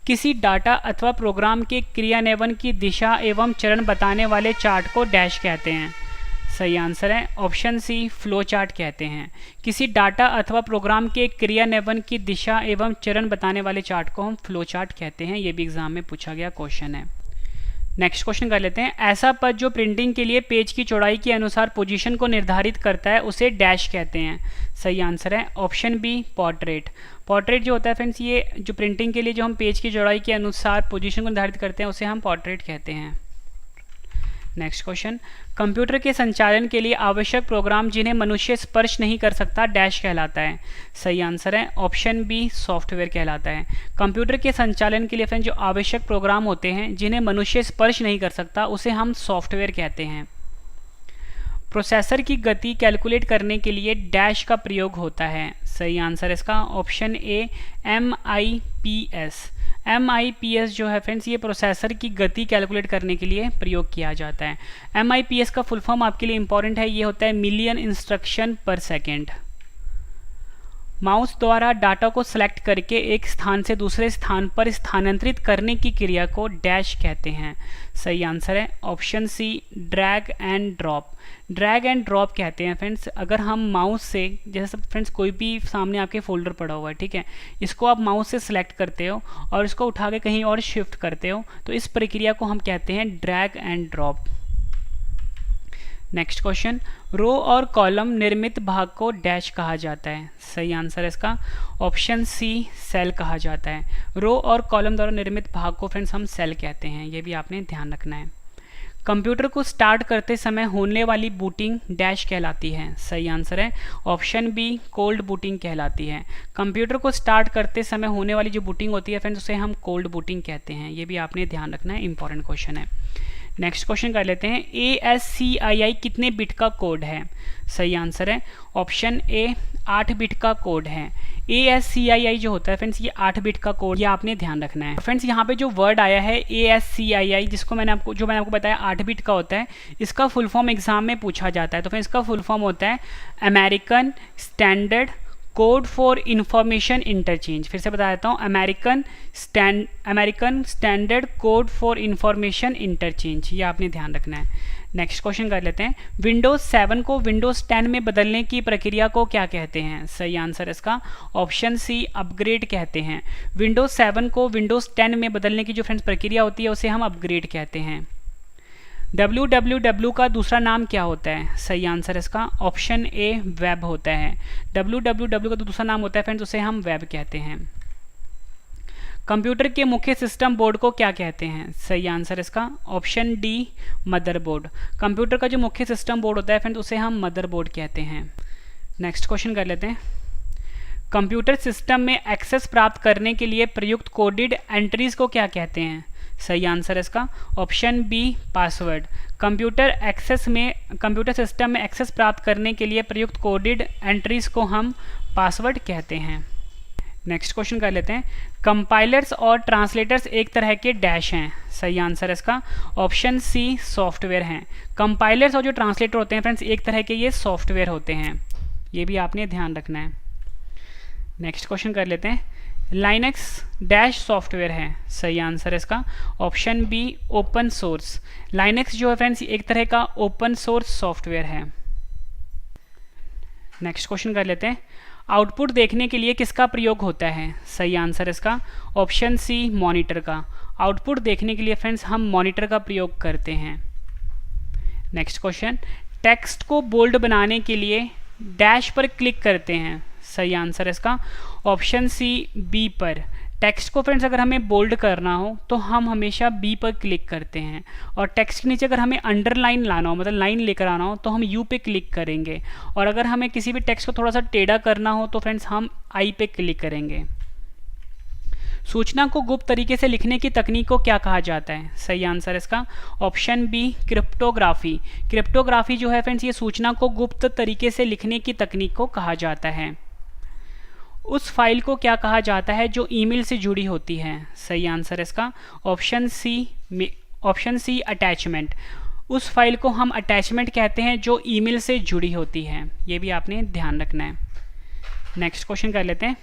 [SPEAKER 1] किसी डाटा अथवा प्रोग्राम के क्रियान्वयन की दिशा एवं चरण बताने वाले चार्ट को डैश कहते हैं? सही आंसर है ऑप्शन सी, फ्लो चार्ट कहते हैं। किसी डाटा अथवा प्रोग्राम के क्रियान्वयन की दिशा एवं चरण बताने वाले चार्ट को हम फ्लो चार्ट कहते हैं। ये भी एग्जाम में पूछा गया क्वेश्चन है। नेक्स्ट क्वेश्चन कर लेते हैं। ऐसा पद जो प्रिंटिंग के लिए पेज की चौड़ाई के अनुसार पोजीशन को निर्धारित करता है उसे डैश कहते हैं? सही आंसर है ऑप्शन बी, पोर्ट्रेट। पोर्ट्रेट जो होता है फ्रेंड्स ये जो प्रिंटिंग के लिए जो हम पेज की चौड़ाई के अनुसार पोजीशन को निर्धारित करते हैं उसे हम पोर्ट्रेट कहते हैं। नेक्स्ट क्वेश्चन, कंप्यूटर के संचालन के लिए आवश्यक प्रोग्राम जिन्हें मनुष्य स्पर्श नहीं कर सकता डैश कहलाता है? सही आंसर है ऑप्शन बी, सॉफ्टवेयर कहलाता है। कंप्यूटर के संचालन के लिए फ्रेंड जो आवश्यक प्रोग्राम होते हैं जिन्हें मनुष्य स्पर्श नहीं कर सकता उसे हम सॉफ्टवेयर कहते हैं। प्रोसेसर की गति कैलकुलेट करने के लिए डैश का प्रयोग होता है? सही आंसर इसका ऑप्शन ए, MIPS। MIPS जो है फ्रेंड्स ये प्रोसेसर की गति कैलकुलेट करने के लिए प्रयोग किया जाता है। MIPS का फुल फॉर्म आपके लिए इंपॉर्टेंट है, ये होता है मिलियन इंस्ट्रक्शन पर सेकेंड। माउस द्वारा डाटा को सिलेक्ट करके एक स्थान से दूसरे स्थान पर स्थानांतरित करने की क्रिया को डैश कहते हैं? सही आंसर है option C, drag and drop. Drag and drop कहते हैं फ्रेंड्स अगर हम माउस से, जैसे फ्रेंड्स कोई भी सामने आपके फोल्डर पड़ा हुआ है, ठीक है, इसको आप माउस से सिलेक्ट करते हो और इसको उठा के कहीं और शिफ्ट करते हो, तो इस प्रक्रिया को हम कहते हैं drag and drop. Next question, row और कॉलम निर्मित भाग को डैश कहा जाता है। सही आंसर है इसका ऑप्शन सी सेल कहा जाता है। रो और कॉलम द्वारा निर्मित भाग को फ्रेंड्स हम सेल कहते हैं, ये भी आपने ध्यान रखना है। कंप्यूटर को स्टार्ट करते समय होने वाली बूटिंग डैश कहलाती है। सही आंसर है ऑप्शन बी कोल्ड बूटिंग कहलाती है। कंप्यूटर को स्टार्ट करते समय होने वाली जो बूटिंग होती है फ्रेंड्स उसे हम कोल्ड बूटिंग कहते हैं, ये भी आपने ध्यान रखना है, इंपॉर्टेंट क्वेश्चन है। नेक्स्ट क्वेश्चन कर लेते हैं, ASCII कितने बिट का कोड है। सही आंसर है ऑप्शन ए 8 बिट का कोड है। ASCII जो होता है फ्रेंड्स ये 8 बिट का कोड, ये आपने ध्यान रखना है। फ्रेंड्स यहाँ पे जो वर्ड आया है ASCII जिसको मैंने आपको बताया 8 बिट का होता है, इसका फुल फॉर्म एग्जाम में पूछा जाता है। तो फ्रेंड्स इसका फुल फॉर्म होता है American standard code for information interchange. फिर से बता देता हूँ, American standard code for information interchange, ये आपने ध्यान रखना है। नेक्स्ट क्वेश्चन कर लेते हैं, विंडोज 7 को विंडोज 10 में बदलने की प्रक्रिया को क्या कहते हैं। सही आंसर इसका ऑप्शन सी अपग्रेड कहते हैं। विंडोज 7 को विंडोज 10 में बदलने की जो फ्रेंड्स प्रक्रिया होती है उसे हम अपग्रेड कहते हैं। www का दूसरा नाम क्या होता है। सही आंसर इसका ऑप्शन ए वेब होता है। www का दूसरा नाम होता है फ्रेंड्स उसे हम वेब कहते हैं। कंप्यूटर के मुख्य सिस्टम बोर्ड को क्या कहते हैं। सही आंसर इसका ऑप्शन डी मदरबोर्ड। कंप्यूटर का जो मुख्य सिस्टम बोर्ड होता है फ्रेंड्स उसे हम मदरबोर्ड कहते हैं। नेक्स्ट क्वेश्चन कर लेते हैं, कंप्यूटर सिस्टम में एक्सेस प्राप्त करने के लिए प्रयुक्त कोडेड एंट्रीज को क्या कहते हैं। सही आंसर इसका option B password. Computer system में एक्सेस प्राप्त करने के लिए प्रयुक्त कोडेड एंट्रीज को हम पासवर्ड कहते हैं। नेक्स्ट क्वेश्चन कर लेते हैं, कंपाइलर्स और ट्रांसलेटर्स एक तरह के डैश हैं। सही आंसर इसका ऑप्शन सी सॉफ्टवेयर हैं। कंपाइलर्स और जो ट्रांसलेटर होते हैं फ्रेंड्स एक तरह के ये सॉफ्टवेयर होते हैं, ये भी आपने ध्यान रखना है। नेक्स्ट क्वेश्चन कर लेते हैं, लाइनक्स डैश सॉफ्टवेयर है। सही आंसर इसका option B open source. Linux जो है फ्रेंड्स एक तरह का ओपन सोर्स सॉफ्टवेयर है। नेक्स्ट क्वेश्चन कर लेते हैं, आउटपुट देखने के लिए किसका प्रयोग होता है। सही आंसर इसका ऑप्शन सी मॉनिटर का। आउटपुट देखने के लिए फ्रेंड्स हम मॉनिटर का प्रयोग करते हैं। नेक्स्ट क्वेश्चन, टेक्स्ट को बोल्ड बनाने के लिए डैश पर क्लिक करते हैं। सही आंसर इसका ऑप्शन सी बी पर। टेक्स्ट को फ्रेंड्स अगर हमें बोल्ड करना हो तो हम हमेशा बी पर क्लिक करते हैं, और टेक्स्ट के नीचे अगर हमें अंडरलाइन लाना हो मतलब लाइन लेकर आना हो तो हम यू पे क्लिक करेंगे, और अगर हमें किसी भी टेक्स्ट को थोड़ा सा टेढ़ा करना हो तो फ्रेंड्स हम आई पे क्लिक करेंगे। सूचना को गुप्त तरीके से लिखने की तकनीक को क्या कहा जाता है। सही आंसर इसका ऑप्शन बी क्रिप्टोग्राफी। क्रिप्टोग्राफी जो है फ्रेंड्स ये सूचना को गुप्त तरीके से लिखने की तकनीक को कहा जाता है। उस फाइल को क्या कहा जाता है जो ईमेल से जुड़ी होती है। सही आंसर इसका ऑप्शन सी अटैचमेंट। उस फाइल को हम अटैचमेंट कहते हैं जो ईमेल से जुड़ी होती है, ये भी आपने ध्यान रखना है। नेक्स्ट क्वेश्चन कर लेते हैं,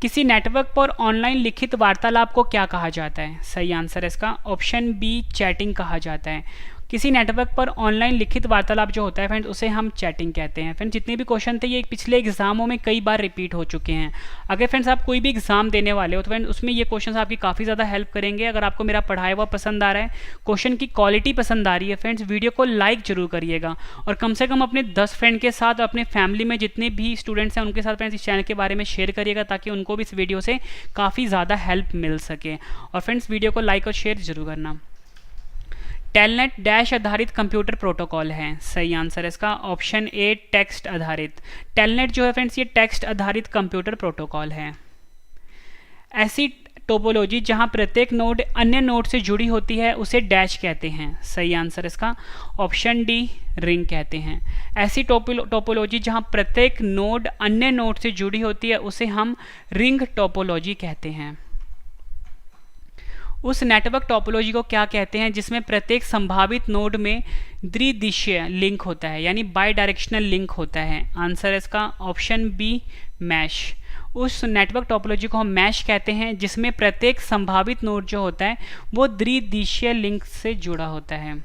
[SPEAKER 1] किसी नेटवर्क पर ऑनलाइन लिखित वार्तालाप को क्या कहा जाता है। सही आंसर इसका ऑप्शन बी चैटिंग कहा जाता है। किसी नेटवर्क पर ऑनलाइन लिखित वार्तालाप जो होता है फ्रेंड्स उसे हम चैटिंग कहते हैं। फ्रेंड्स जितने भी क्वेश्चन थे ये पिछले एग्जामों में कई बार रिपीट हो चुके हैं। अगर फ्रेंड्स आप कोई भी एग्जाम देने वाले हो तो फ्रेंड्स उसमें ये क्वेश्चन आपकी काफ़ी ज़्यादा हेल्प करेंगे। अगर आपको मेरा पढ़ाया हुआ पसंद आ रहा है, क्वेश्चन की क्वालिटी पसंद आ रही है फ्रेंड्स, वीडियो को लाइक जरूर करिएगा, और कम से कम अपने 10 फ्रेंड के साथ, अपने फैमिली में जितने भी स्टूडेंट्स हैं उनके साथ फ्रेंड्स इस चैनल के बारे में शेयर करिएगा ताकि उनको भी इस वीडियो से काफ़ी ज़्यादा हेल्प मिल सके। और फ्रेंड्स वीडियो को लाइक और शेयर जरूर करना। टेलनेट डैश आधारित कंप्यूटर प्रोटोकॉल है। सही आंसर इसका ऑप्शन ए टेक्स्ट आधारित। टेलनेट जो है फ्रेंड्स ये टेक्स्ट आधारित कंप्यूटर प्रोटोकॉल है। ऐसी टोपोलॉजी जहां प्रत्येक नोड अन्य नोड से जुड़ी होती है उसे डैश कहते हैं। सही आंसर इसका ऑप्शन डी रिंग कहते हैं। ऐसी टोपोलॉजी जहां प्रत्येक नोड अन्य नोड से जुड़ी होती है उसे हम रिंग टोपोलॉजी कहते हैं। उस नेटवर्क टोपोलॉजी को क्या कहते हैं जिसमें प्रत्येक संभावित नोड में द्विदिशीय लिंक होता है, यानी बाई डायरेक्शनल लिंक होता है। आंसर इसका ऑप्शन बी मैश। उस नेटवर्क टोपोलॉजी को हम मैश कहते हैं जिसमें प्रत्येक संभावित नोड जो होता है वो द्विदिशीय लिंक से जुड़ा होता है।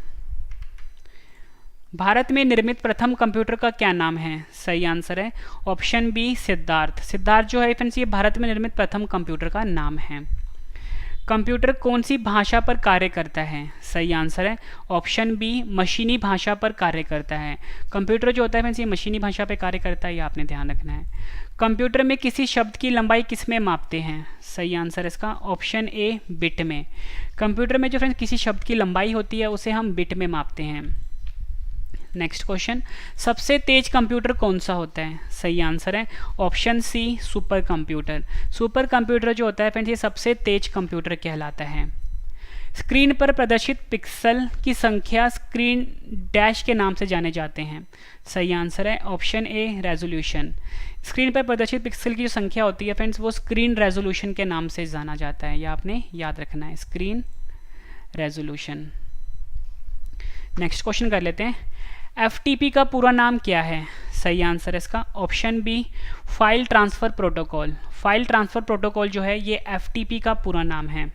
[SPEAKER 1] भारत में निर्मित प्रथम कंप्यूटर का क्या नाम है। सही आंसर है ऑप्शन बी सिद्धार्थ। सिद्धार्थ जो है फ्रेंड्स ये भारत में निर्मित प्रथम कंप्यूटर का नाम है। कंप्यूटर कौन सी भाषा पर कार्य करता है? सही आंसर है ऑप्शन बी, मशीनी भाषा पर कार्य करता है। कंप्यूटर जो होता है फ्रेंड्स ये मशीनी भाषा पर कार्य करता है, ये आपने ध्यान रखना है। कंप्यूटर में किसी शब्द की लंबाई किस में मापते हैं? सही आंसर है इसका ऑप्शन ए, बिट में। कंप्यूटर में जो फ्रेंड्स किसी शब्द की लंबाई होती है उसे हम बिट में मापते हैं। नेक्स्ट क्वेश्चन, सबसे तेज कंप्यूटर कौन सा होता है? सही आंसर है option C, super computer. Super computer जो होता है फ्रेंड्स ये सबसे तेज कंप्यूटर कहलाता है। स्क्रीन पर प्रदर्शित पिक्सल की संख्या स्क्रीन डैश के नाम से जाने जाते हैं। सही आंसर है ऑप्शन ए, रेजोल्यूशन। स्क्रीन पर प्रदर्शित पिक्सल की जो संख्या होती है फ्रेंड्स वो स्क्रीन रेजोल्यूशन के नाम से जाना जाता है, यह आपने याद रखना है, स्क्रीन रेजोल्यूशन। नेक्स्ट क्वेश्चन कर लेते हैं, FTP का पूरा नाम क्या है? सही आंसर है इसका option B, file transfer protocol. File transfer protocol जो है ये FTP का पूरा नाम है।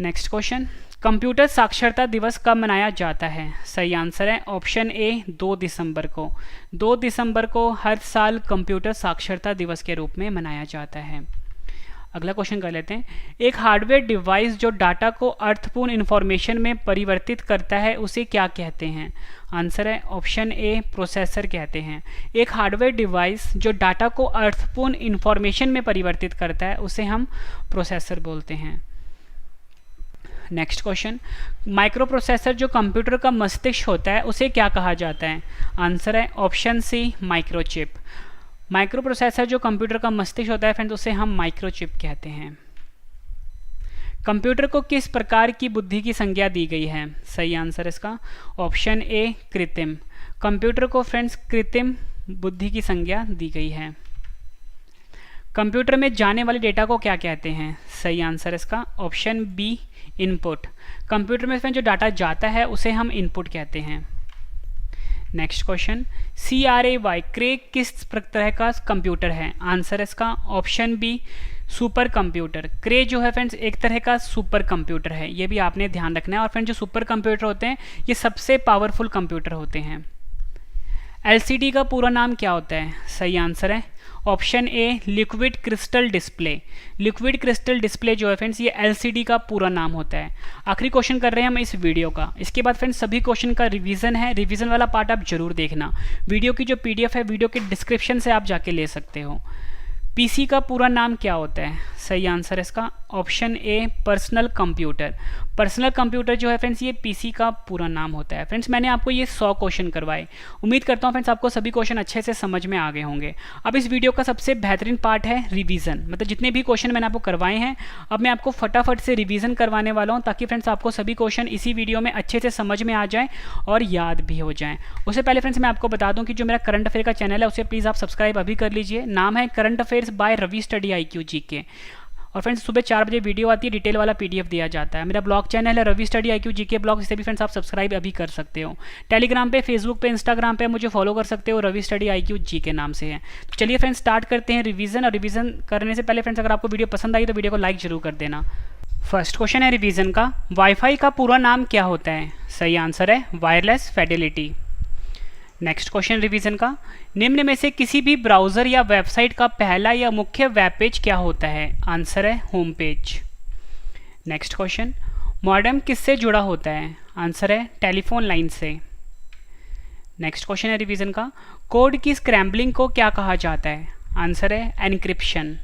[SPEAKER 1] नेक्स्ट क्वेश्चन, कंप्यूटर साक्षरता दिवस कब मनाया जाता है? सही आंसर है ऑप्शन ए, 2 दिसंबर को। 2 दिसंबर को हर साल कंप्यूटर साक्षरता दिवस के रूप में मनाया जाता है। अगला क्वेश्चन कर लेते हैं, एक हार्डवेयर डिवाइस जो डाटा को अर्थपूर्ण इंफॉर्मेशन में परिवर्तित करता है उसे क्या कहते हैं? आंसर है ऑप्शन ए, प्रोसेसर कहते हैं। एक हार्डवेयर डिवाइस जो डाटा को अर्थपूर्ण इंफॉर्मेशन में परिवर्तित करता है उसे हम प्रोसेसर बोलते हैं। नेक्स्ट क्वेश्चन, माइक्रो प्रोसेसर जो कंप्यूटर का मस्तिष्क होता है उसे क्या कहा जाता है? आंसर है option C, microchip. Microprocessor जो कंप्यूटर का मस्तिष्क होता है फ्रेंड्स उसे हम माइक्रोचिप कहते हैं। कंप्यूटर को किस प्रकार की बुद्धि की संज्ञा दी गई है? सही आंसर इसका ऑप्शन ए, कृत्रिम। कंप्यूटर को फ्रेंड्स कृत्रिम बुद्धि की संज्ञा दी गई है। कंप्यूटर में जाने वाले डेटा को क्या कहते हैं? सही आंसर इसका ऑप्शन बी, इनपुट। कंप्यूटर में जो डाटा जाता है उसे हम इनपुट कहते हैं। नेक्स्ट क्वेश्चन, CRAY क्रे किस तरह का कंप्यूटर है? आंसर इसका ऑप्शन बी, सुपर कंप्यूटर। क्रे जो है फ्रेंड्स एक तरह का सुपर कंप्यूटर है, ये भी आपने ध्यान रखना है। और फ्रेंड्स जो सुपर कंप्यूटर होते हैं ये सबसे पावरफुल कंप्यूटर होते हैं। LCD का पूरा नाम क्या होता है? सही आंसर है option A, liquid crystal display. Liquid crystal display जो है फ्रेंड्स ये LCD का पूरा नाम होता है। आखिरी क्वेश्चन कर रहे हैं हम इस वीडियो का, इसके बाद फ्रेंड्स सभी क्वेश्चन का रिवीजन है। रिवीजन वाला पार्ट आप जरूर देखना। वीडियो की जो PDF है वीडियो के डिस्क्रिप्शन से आप जाके ले सकते हो। PC का पूरा नाम क्या होता है? सही आंसर है इसका option A, personal computer. Personal computer जो है फ्रेंड्स ये PC का पूरा नाम होता है। फ्रेंड्स मैंने आपको ये 100 क्वेश्चन करवाए। उम्मीद करता हूँ फ्रेंड्स आपको सभी क्वेश्चन अच्छे से समझ में आ गए होंगे। अब इस वीडियो का सबसे बेहतरीन पार्ट है रिवीजन, मतलब जितने भी क्वेश्चन मैंने आपको करवाए हैं अब मैं आपको फटाफट से रिवीजन करवाने वाला हूँ ताकि फ्रेंड्स आपको सभी क्वेश्चन इसी वीडियो में अच्छे से समझ में आ जाए और याद भी हो जाएँ। उससे पहले फ्रेंड्स मैं आपको बता दूँ कि जो मेरा करंट अफेयर का चैनल है उसे प्लीज़ आप सब्सक्राइब अभी कर लीजिए। नाम है current affairs by Ravi study IQ GK। और फ्रेंड्स सुबह 4 बजे वीडियो आती है, डिटेल वाला PDF दिया जाता है। मेरा ब्लॉग चैनल है Ravi study IQ GK blog, इसे भी फ्रेंड्स आप सब्सक्राइब अभी कर सकते हो। टेलीग्राम पे, फेसबुक पे, इंस्टाग्राम पे मुझे फॉलो कर सकते हो, रवि स्टडी IQ GK नाम से है। तो चलिए फ्रेंड्स स्टार्ट करते हैं रिवीजन। और रिवीजन करने से पहले फ्रेंड्स अगर आपको वीडियो पसंद आई तो वीडियो को लाइक जरूर कर देना। फर्स्ट क्वेश्चन है रिवीजन का, वाईफाई का पूरा नाम क्या होता है? सही आंसर है wireless Fidelity. Next question revision का, निम्न में से किसी भी ब्राउज़र या वेबसाइट का पहला या मुख्य वेब पेज क्या होता है? आंसर है home page. Next question, modem किससे जुड़ा होता है? आंसर है टेलीफोन लाइन से। नेक्स्ट क्वेश्चन है रिवीजन का, कोड की स्क्रैम्बलिंग को क्या कहा जाता है? आंसर है एनक्रिप्शन।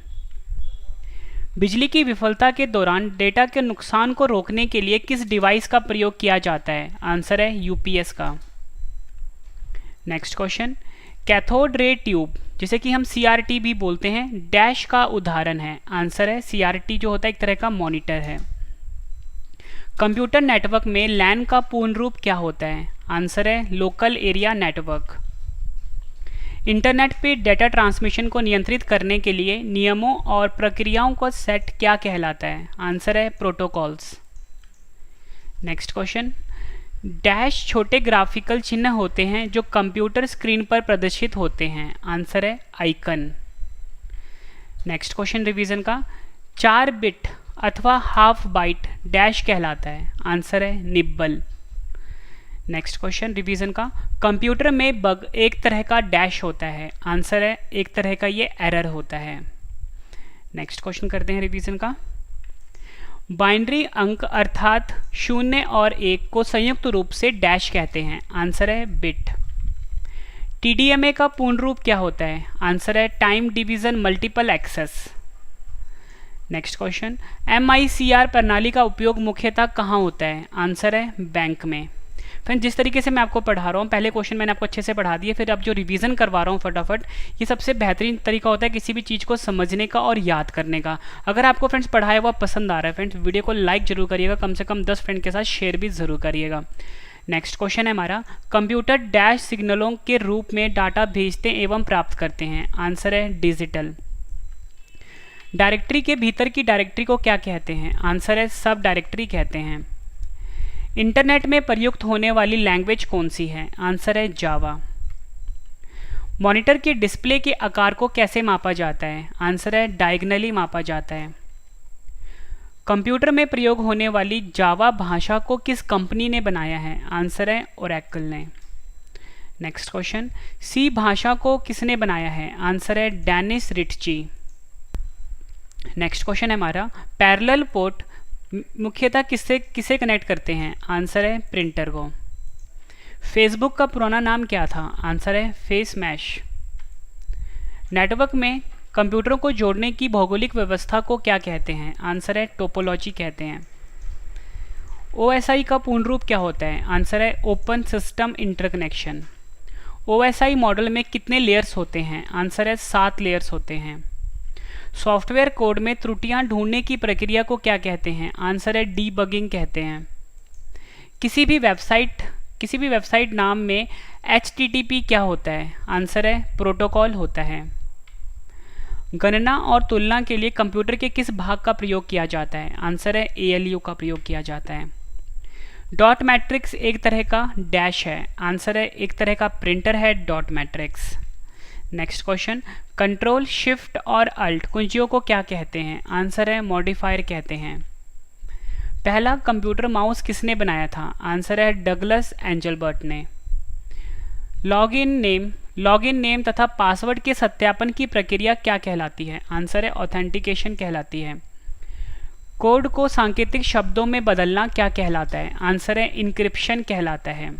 [SPEAKER 1] बिजली की विफलता के दौरान डेटा के नुकसान को रोकने के लिए किस डिवाइस का प्रयोग किया जाता है? आंसर है UPS का। Next question, cathode ray tube जिसे कि हम CRT भी बोलते हैं डैश का उदाहरण है? आंसर है CRT जो होता है एक तरह का मॉनिटर है। कंप्यूटर नेटवर्क में LAN का पूर्ण रूप क्या होता है? आंसर है लोकल एरिया नेटवर्क। इंटरनेट पे डेटा ट्रांसमिशन को नियंत्रित करने के लिए नियमों और प्रक्रियाओं का सेट क्या कहलाता है? आंसर है प्रोटोकॉल्स। नेक्स्ट क्वेश्चन, डैश छोटे ग्राफिकल चिन्ह होते हैं जो कंप्यूटर स्क्रीन पर प्रदर्शित होते हैं? आंसर है आइकन। नेक्स्ट क्वेश्चन रिवीजन का, 4 बिट अथवा हाफ बाइट डैश कहलाता है? आंसर है निब्बल। नेक्स्ट क्वेश्चन रिवीजन का, कंप्यूटर में बग एक तरह का डैश होता है? आंसर है एक तरह का ये एरर होता है। नेक्स्ट क्वेश्चन करते हैं रिवीजन का, बाइनरी अंक अर्थात 0 और 1 को संयुक्त रूप से डैश कहते हैं। आंसर है बिट। TDMA का पूर्ण रूप क्या होता है? आंसर है time division multiple access. Next question, MICR प्रणाली का उपयोग मुख्यतः कहाँ होता है? आंसर है बैंक में। फ्रेंड, जिस तरीके से मैं आपको पढ़ा रहा हूँ, पहले क्वेश्चन मैंने आपको अच्छे से पढ़ा दिए, फिर अब जो रिवीजन करवा रहा हूँ फटाफट, ये सबसे बेहतरीन तरीका होता है किसी भी चीज़ को समझने का और याद करने का। अगर आपको फ्रेंड्स पढ़ाया हुआ पसंद आ रहा है फ्रेंड्स, वीडियो को लाइक जरूर करिएगा, कम से कम 10 फ्रेंड के साथ शेयर भी जरूर करिएगा। नेक्स्ट क्वेश्चन है हमारा, कंप्यूटर डैश सिग्नलों के रूप में डाटा भेजते एवं प्राप्त करते हैं। आंसर है डिजिटल। डायरेक्टरी के भीतर की डायरेक्टरी को क्या कहते हैं? आंसर है सब डायरेक्टरी कहते हैं। इंटरनेट में प्रयुक्त होने वाली लैंग्वेज कौन सी है? आंसर है जावा। मॉनिटर के डिस्प्ले के आकार को कैसे मापा जाता है? आंसर है डायगनली मापा जाता है। कंप्यूटर में प्रयोग होने वाली जावा भाषा को किस कंपनी ने बनाया है? आंसर है ओरेकल ने। नेक्स्ट क्वेश्चन, सी भाषा को किसने बनाया है? आंसर है डेनिस रिटची। नेक्स्ट क्वेश्चन है हमारा, पैरेलल पोर्ट मुख्यतः किसे कनेक्ट करते हैं? आंसर है प्रिंटर को। फेसबुक का पुराना नाम क्या था? आंसर है फेस मैश। नेटवर्क में कंप्यूटरों को जोड़ने की भौगोलिक व्यवस्था को क्या कहते हैं? आंसर है टोपोलॉजी कहते हैं। OSI का पूर्ण रूप क्या होता है? आंसर है open system interconnection. OSI model में कितने लेयर्स होते हैं? आंसर है 7 लेयर्स होते हैं। सॉफ्टवेयर कोड में त्रुटियां ढूंढने की प्रक्रिया को क्या कहते हैं? आंसर है डीबगिंग कहते हैं। किसी भी वेबसाइट नाम में HTTP क्या होता है? आंसर है प्रोटोकॉल होता है। गणना और तुलना के लिए कंप्यूटर के किस भाग का प्रयोग किया जाता है? आंसर है ALU का प्रयोग किया जाता है। डॉट मैट्रिक्स एक तरह का डैश है। आंसर है एक तरह का प्रिंटर है dot matrix. Next question, control shift और अल्ट कुंजियों को क्या कहते हैं? आंसर है मॉडिफायर कहते हैं। पहला कंप्यूटर माउस किसने बनाया था? आंसर है डगलस एंजलबर्ट ने। लॉगिन नेम तथा पासवर्ड के सत्यापन की प्रक्रिया क्या कहलाती है? आंसर है ऑथेंटिकेशन कहलाती है। कोड को सांकेतिक शब्दों में बदलना क्या कहलाता है? आंसर है इनक्रिप्शन कहलाता है।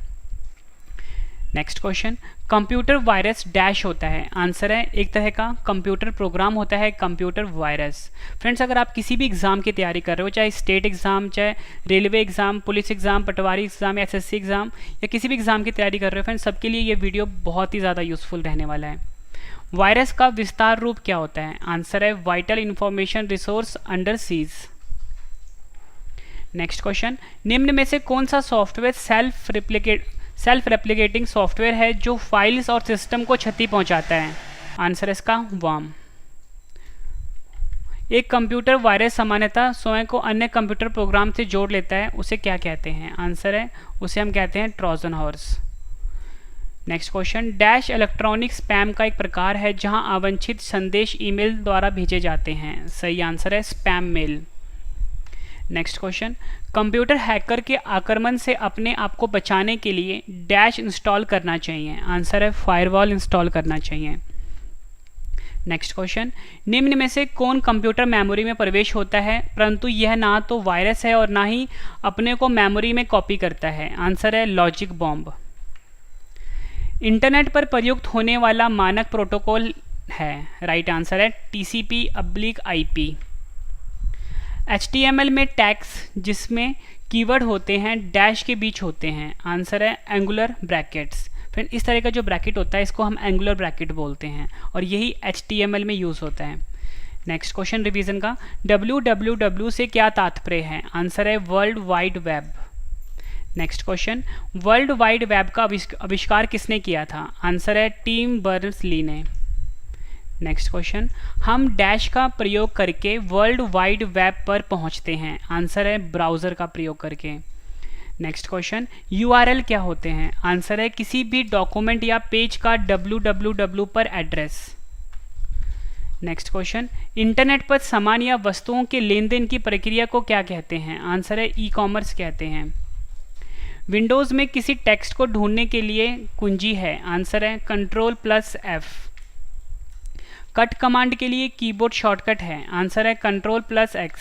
[SPEAKER 1] Next question, computer virus dash होता है? आंसर है एक तरह का कंप्यूटर प्रोग्राम होता है कंप्यूटर वायरस। फ्रेंड्स, अगर आप किसी भी एग्जाम की तैयारी कर रहे हो, चाहे स्टेट एग्जाम, चाहे रेलवे एग्जाम, पुलिस एग्जाम, पटवारी एग्जाम, SSC एग्जाम, या किसी भी एग्जाम की तैयारी कर रहे हो फ्रेंड्स, सबके लिए ये वीडियो बहुत ही ज़्यादा यूजफुल रहने वाला है। वायरस का विस्तार रूप क्या होता है? आंसर है vital information resource under seize. Next question, निम्न में से कौन सा सॉफ्टवेयर सेल्फ रेप्लिकेटिंग सॉफ्टवेयर है जो फाइल्स और सिस्टम को क्षति पहुंचाता है? आंसर है इसका वर्म। एक कंप्यूटर वायरस सामान्यतः स्वयं को अन्य कंप्यूटर प्रोग्राम से जोड़ लेता है, उसे क्या कहते हैं? आंसर है उसे हम कहते हैं Trojan horse. Next question, dash electronic spam का एक प्रकार है जहां अवांछित संदेश ईमेल द्वारा भेजे जाते हैं। सही आंसर है spam mail. Next question, computer hacker के आक्रमण से अपने आप को बचाने के लिए डैश इंस्टॉल करना चाहिए। आंसर है फायरवॉल इंस्टॉल करना चाहिए। नेक्स्ट क्वेश्चन, निम्न में से कौन कंप्यूटर मेमोरी में प्रवेश होता है परंतु यह ना तो वायरस है और ना ही अपने को मेमोरी में कॉपी करता है? आंसर है लॉजिक बॉम्ब। इंटरनेट पर प्रयुक्त होने वाला मानक प्रोटोकॉल है? राइट आंसर है TCP/IP। HTML में टैग्स जिसमें कीवर्ड होते हैं डैश के बीच होते हैं। आंसर है एंगुलर ब्रैकेट्स। फ्रेंड, इस तरह का जो ब्रैकेट होता है इसको हम एंगुलर ब्रैकेट बोलते हैं और यही HTML में यूज़ होता है। नेक्स्ट क्वेश्चन रिवीजन का, www से क्या तात्पर्य है? आंसर है world wide web. Next question, world wide web का आविष्कार किसने किया था? आंसर है टिम बर्नर्स-ली ने। नेक्स्ट क्वेश्चन, हम डैश का प्रयोग करके वर्ल्ड वाइड वेब पर पहुंचते हैं। आंसर है ब्राउज़र का प्रयोग करके। नेक्स्ट क्वेश्चन, URL क्या होते हैं? आंसर है किसी भी डॉक्यूमेंट या पेज का www पर एड्रेस। नेक्स्ट क्वेश्चन, इंटरनेट पर सामान या वस्तुओं के लेन देन की प्रक्रिया को क्या कहते हैं? आंसर है ई-कॉमर्स कहते हैं। विंडोज़ में किसी टेक्स्ट को ढूंढने के लिए कुंजी है? आंसर है Ctrl+F। कट कमांड के लिए कीबोर्ड शॉर्टकट है? आंसर है Ctrl+X।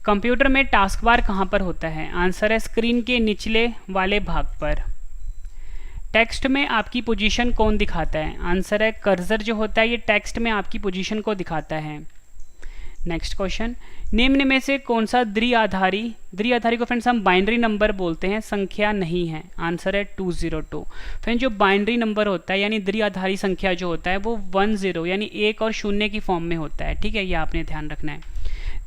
[SPEAKER 1] कंप्यूटर में टास्क बार कहाँ पर होता है? आंसर है स्क्रीन के निचले वाले भाग पर। टेक्स्ट में आपकी पोजीशन कौन दिखाता है? आंसर है कर्सर जो होता है ये टेक्स्ट में आपकी पोजीशन को दिखाता है। नेक्स्ट क्वेश्चन, निम्न में से कौन सा द्विआधारी को फ्रेंड्स हम बाइनरी नंबर बोलते हैं, संख्या नहीं है? आंसर है 202। फ्रेंड्स जो बाइनरी नंबर होता है यानी द्विआधारी संख्या जो होता है वो 10 यानी 1 और 0 की फॉर्म में होता है, ठीक है, ये आपने ध्यान रखना है।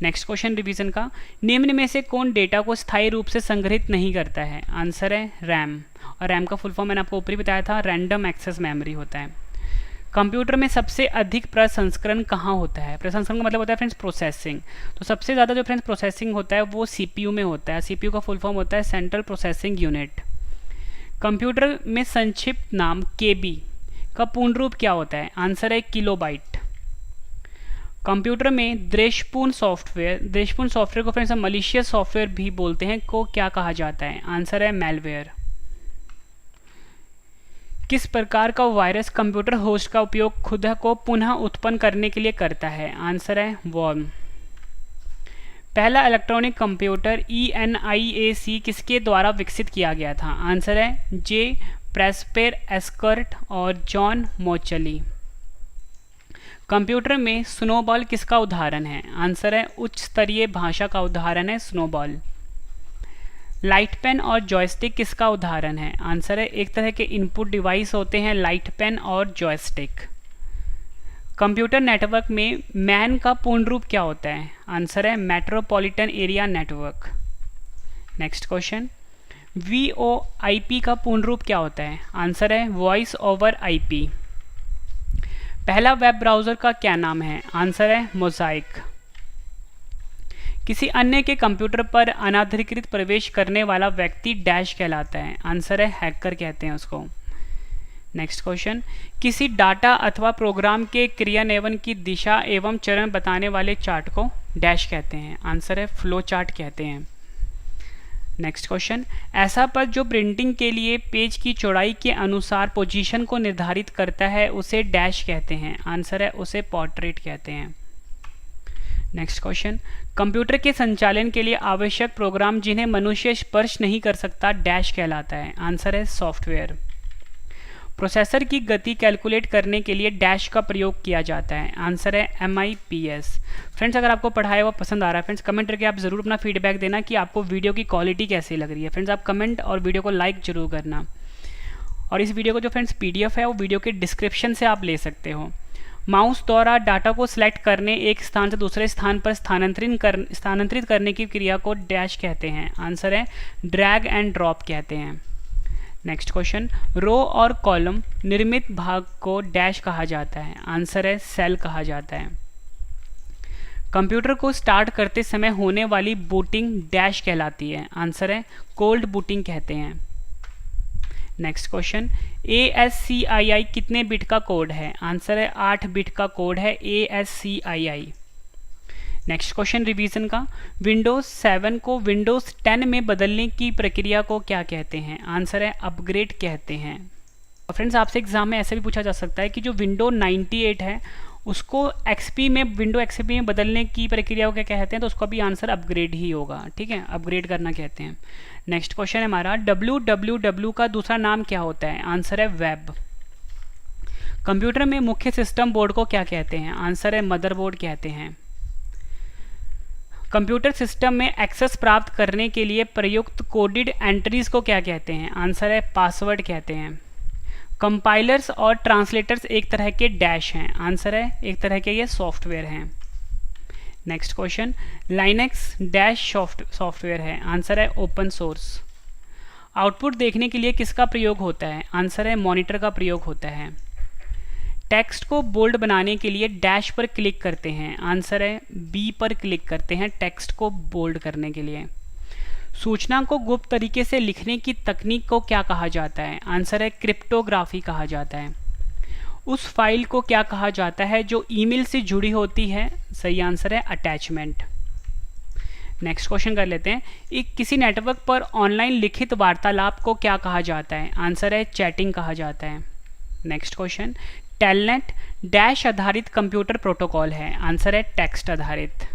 [SPEAKER 1] नेक्स्ट क्वेश्चन रिवीजन का, निम्न में से कौन डेटा को स्थायी रूप से संग्रहित नहीं करता है? आंसर है रैम, और रैम का फुल फॉर्म मैंने आपको ऊपर ही बताया था, रैंडम एक्सेस मेमोरी होता है। कंप्यूटर में सबसे अधिक प्रसंस्करण कहाँ होता है? प्रसंस्करण का मतलब होता है फ्रेंड्स प्रोसेसिंग। तो सबसे ज़्यादा जो फ्रेंड्स प्रोसेसिंग होता है वो सीपीयू में होता है। सीपीयू का फुल फॉर्म होता है सेंट्रल प्रोसेसिंग यूनिट। कंप्यूटर में संक्षिप्त नाम केबी का पूर्ण रूप क्या होता है? आंसर है किलोबाइट। कंप्यूटर में द्वेषपूर्ण सॉफ्टवेयर को फ्रेंड्स हम मलिशियस सॉफ्टवेयर भी बोलते हैं, को क्या कहा जाता है? आंसर है मैलवेयर। किस प्रकार का वायरस कंप्यूटर होस्ट का उपयोग खुद को पुनः उत्पन्न करने के लिए करता है? आंसर है वर्म। पहला इलेक्ट्रॉनिक कंप्यूटर ENIAC किसके द्वारा विकसित किया गया था? आंसर है जे प्रेस्पेर एस्कर्ट और जॉन मोचली। कंप्यूटर में स्नोबॉल किसका उदाहरण है? आंसर है उच्च स्तरीय भाषा का उदाहरण है स्नोबॉल। लाइट पेन और जॉयस्टिक किसका उदाहरण है? आंसर है एक तरह के इनपुट डिवाइस होते हैं लाइट पेन और जॉयस्टिक। कंप्यूटर नेटवर्क में मैन का पूर्ण रूप क्या होता है? आंसर है metropolitan area network. Next question, VoIP का पूर्ण रूप क्या होता है? आंसर है वॉइस ओवर IP। पहला वेब ब्राउज़र का क्या नाम है? आंसर है मोज़ाइक। किसी अन्य के कंप्यूटर पर अनाधिकृत प्रवेश करने वाला व्यक्ति डैश कहलाता है? आंसर है हैकर कहते हैं उसको। नेक्स्ट क्वेश्चन, किसी डाटा अथवा प्रोग्राम के क्रियान्वयन की दिशा एवं चरण बताने वाले चार्ट को डैश कहते हैं? आंसर है फ्लो चार्ट कहते हैं। नेक्स्ट क्वेश्चन, ऐसा पद जो प्रिंटिंग के लिए पेज की चौड़ाई के अनुसार पोजीशन को निर्धारित करता है उसे डैश कहते हैं? आंसर है उसे पोर्ट्रेट कहते हैं। नेक्स्ट क्वेश्चन, कंप्यूटर के संचालन के लिए आवश्यक प्रोग्राम जिन्हें मनुष्य स्पर्श नहीं कर सकता डैश कहलाता है? आंसर है सॉफ्टवेयर। प्रोसेसर की गति कैलकुलेट करने के लिए डैश का प्रयोग किया जाता है? आंसर है MIPS। फ्रेंड्स अगर आपको पढ़ाया हुआ पसंद आ रहा है फ्रेंड्स कमेंट करके आप ज़रूर अपना फीडबैक देना कि आपको वीडियो की क्वालिटी कैसी लग रही है। फ्रेंड्स आप कमेंट और वीडियो को लाइक जरूर करना। और इस वीडियो को जो फ्रेंड्स PDF है वो वीडियो के डिस्क्रिप्शन से आप ले सकते हो। माउस द्वारा डाटा को सिलेक्ट करने एक स्थान से दूसरे स्थान पर स्थानांतरित करने की क्रिया को डैश कहते हैं? आंसर है ड्रैग एंड ड्रॉप कहते हैं। नेक्स्ट क्वेश्चन, रो और कॉलम निर्मित भाग को डैश कहा जाता है? आंसर है सेल कहा जाता है। कंप्यूटर को स्टार्ट करते समय होने वाली बूटिंग डैश कहलाती है? आंसर है कोल्ड बूटिंग कहते हैं। नेक्स्ट क्वेश्चन, ASCII कितने बिट का कोड है? आंसर है 8 बिट का कोड है ASCII। नेक्स्ट क्वेश्चन रिवीजन का, विंडोज 7 को विंडोज 10 में बदलने की प्रक्रिया को क्या कहते हैं? आंसर है अपग्रेड कहते हैं। और फ्रेंड्स आपसे एग्जाम में ऐसे भी पूछा जा सकता है कि जो विंडो 98 है उसको विंडो XP में बदलने की प्रक्रिया को क्या कहते हैं? तो उसका भी आंसर अपग्रेड ही होगा, ठीक है, अपग्रेड करना कहते हैं। नेक्स्ट क्वेश्चन है हमारा, www का दूसरा नाम क्या होता है? आंसर है वेब। कंप्यूटर में मुख्य सिस्टम बोर्ड को क्या कहते हैं? आंसर है मदरबोर्ड कहते हैं। कंप्यूटर सिस्टम में एक्सेस प्राप्त करने के लिए प्रयुक्त कोडेड एंट्रीज को क्या कहते हैं? आंसर है पासवर्ड कहते हैं। कंपाइलर्स और ट्रांसलेटर्स एक तरह के डैश हैं? आंसर है एक तरह के ये सॉफ्टवेयर हैं। Next question, Linux dash software है? आंसर है ओपन सोर्स। आउटपुट देखने के लिए किसका प्रयोग होता है? आंसर है मॉनिटर का प्रयोग होता है। टेक्स्ट को बोल्ड बनाने के लिए डैश पर क्लिक करते हैं? आंसर है B पर क्लिक करते हैं टेक्स्ट को बोल्ड करने के लिए। सूचना को गुप्त तरीके से लिखने की तकनीक को क्या कहा जाता है? आंसर है क्रिप्टोग्राफी कहा जाता है। उस फाइल को क्या कहा जाता है जो ईमेल से जुड़ी होती है? सही आंसर है अटैचमेंट। नेक्स्ट क्वेश्चन कर लेते हैं, किसी नेटवर्क पर ऑनलाइन लिखित वार्तालाप को क्या कहा जाता है? आंसर है चैटिंग कहा जाता है। नेक्स्ट क्वेश्चन, टेलनेट डैश आधारित कंप्यूटर प्रोटोकॉल है? आंसर है टेक्स्ट आधारित।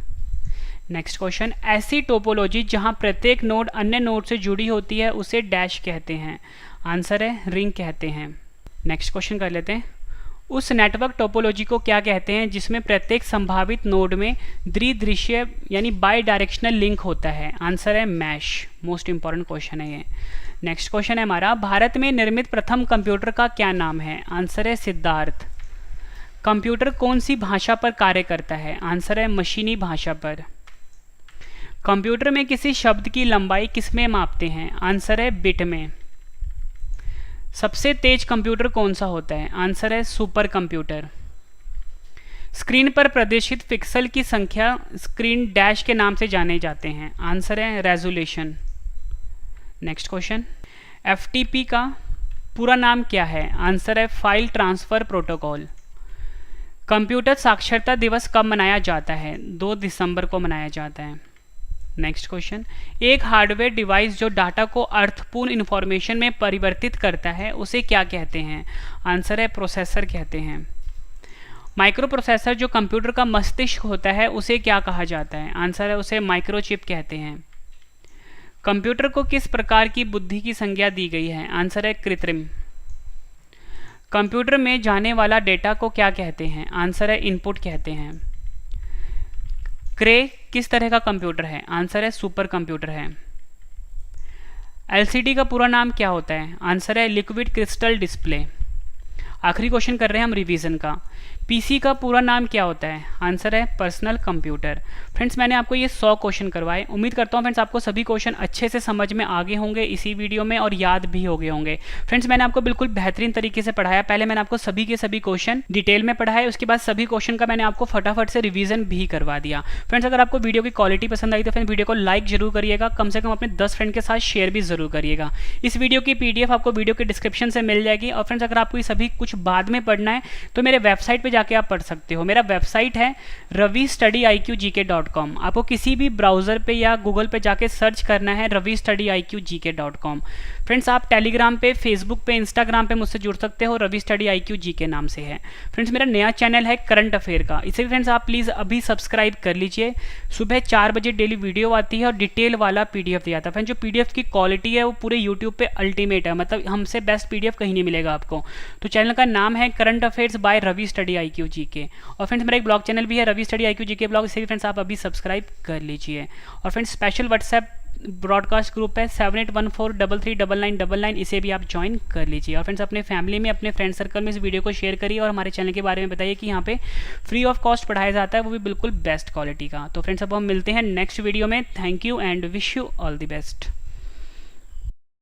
[SPEAKER 1] नेक्स्ट क्वेश्चन, ऐसी टोपोलॉजी जहां प्रत्येक नोड अन्य नोड से जुड़ी होती है उसे डैश कहते हैं। आंसर है रिंग कहते हैं। नेक्स्ट क्वेश्चन कर लेते हैं, उस नेटवर्क टोपोलॉजी को क्या कहते हैं जिसमें प्रत्येक संभावित नोड में द्विदृश्य यानी बाई डायरेक्शनल लिंक होता है। आंसर है मैश। मोस्ट इंपॉर्टेंट क्वेश्चन है ये। नेक्स्ट क्वेश्चन है हमारा, भारत में निर्मित प्रथम कंप्यूटर का क्या नाम है। आंसर है सिद्धार्थ। कंप्यूटर कौन सी भाषा पर कार्य करता है। आंसर है मशीनी भाषा पर। कंप्यूटर में किसी शब्द की लंबाई किसमें मापते हैं। आंसर है बिट में। सबसे तेज कंप्यूटर कौन सा होता है। आंसर है सुपर कंप्यूटर। स्क्रीन पर प्रदर्शित पिक्सल की संख्या स्क्रीन डैश के नाम से जाने जाते हैं। आंसर है रेजोल्यूशन। नेक्स्ट क्वेश्चन, एफटीपी का पूरा नाम क्या है। आंसर है फाइल ट्रांसफर प्रोटोकॉल। कंप्यूटर साक्षरता दिवस कब मनाया जाता है। 2 दिसंबर को मनाया जाता है। नेक्स्ट क्वेश्चन, एक हार्डवेयर डिवाइस जो डाटा को अर्थपूर्ण इंफॉर्मेशन में परिवर्तित करता है उसे क्या कहते हैं। आंसर है प्रोसेसर कहते हैं। माइक्रो प्रोसेसर जो कंप्यूटर का मस्तिष्क होता है उसे क्या कहा जाता है। आंसर है उसे माइक्रोचिप कहते हैं। कंप्यूटर को किस प्रकार की बुद्धि की संज्ञा दी गई है। आंसर है कृत्रिम। कंप्यूटर में जाने वाला डेटा को क्या कहते हैं। आंसर है इनपुट कहते हैं। क्रे किस तरह का कंप्यूटर है। आंसर है सुपर कंप्यूटर है। एलसीडी का पूरा नाम क्या होता है। आंसर है लिक्विड क्रिस्टल डिस्प्ले। आखिरी क्वेश्चन कर रहे हैं हम रिवीजन का, पीसी का पूरा नाम क्या होता है। आंसर है पर्सनल कंप्यूटर। फ्रेंड्स मैंने आपको ये 100 क्वेश्चन करवाए। उम्मीद करता हूँ फ्रेंड्स आपको सभी क्वेश्चन अच्छे से समझ में आ गए होंगे इसी वीडियो में और याद भी हो गए होंगे। फ्रेंड्स मैंने आपको बिल्कुल बेहतरीन तरीके से पढ़ाया। पहले मैंने आपको सभी के सभी क्वेश्चन डिटेल में पढ़ाए, उसके बाद सभी क्वेश्चन का मैंने आपको फटाफट से रिवीजन भी करवा दिया। फ्रेंड्स अगर आपको वीडियो की क्वालिटी पसंद आई तो फ्रेंड्स वीडियो को लाइक जरूर करिएगा, कम से कम अपने 10 फ्रेंड के साथ शेयर भी जरूर करिएगा। इस वीडियो की पीडीएफ आपको वीडियो के डिस्क्रिप्शन से मिल जाएगी। और फ्रेंड्स अगर आपको ये सभी कुछ बाद में पढ़ना है तो मेरे वेबसाइट पर जाके आप पढ़ सकते हो। मेरा वेबसाइट है ravistudyIQgk.com। आपको किसी भी ब्राउजर पे या गूगल पे जाके सर्च करना है ravistudyIQgk.com। फ्रेंड्स आप टेलीग्राम पे, फेसबुक पे, इंस्टाग्राम पे मुझसे जुड़ सकते हो। रवि स्टडी IQ GK नाम से है। फ्रेंड्स मेरा नया चैनल है करंट अफेयर का, इसे भी फ्रेंड्स आप प्लीज़ अभी सब्सक्राइब कर लीजिए। सुबह 4 बजे डेली वीडियो आती है और डिटेल वाला पीडीएफ दिया था। फ्रेंड्स जो पीडीएफ की क्वालिटी है वो पूरे यूट्यूब पे अल्टीमेट है, मतलब हमसे बेस्ट पीडीएफ कहीं नहीं मिलेगा आपको। तो चैनल का नाम है current affairs by Ravi study IQ GK। और फ्रेंड्स मेरा एक ब्लॉग चैनल भी है Ravi study IQ GK blog, इसे भी फ्रेंड्स आप अभी सब्सक्राइब कर लीजिए। और friends special WhatsApp broadcast group है 7814339999, इसे भी आप ज्वाइन कर लीजिए। और फ्रेंड्स अपने फैमिली में, अपने फ्रेंड सर्कल में इस वीडियो को शेयर करिए और हमारे चैनल के बारे में बताइए कि यहाँ पे फ्री ऑफ कॉस्ट पढ़ाया जाता है, वो भी बिल्कुल बेस्ट क्वालिटी का। तो फ्रेंड्स अब हम मिलते हैं नेक्स्ट वीडियो में। Thank you and wish you all the best.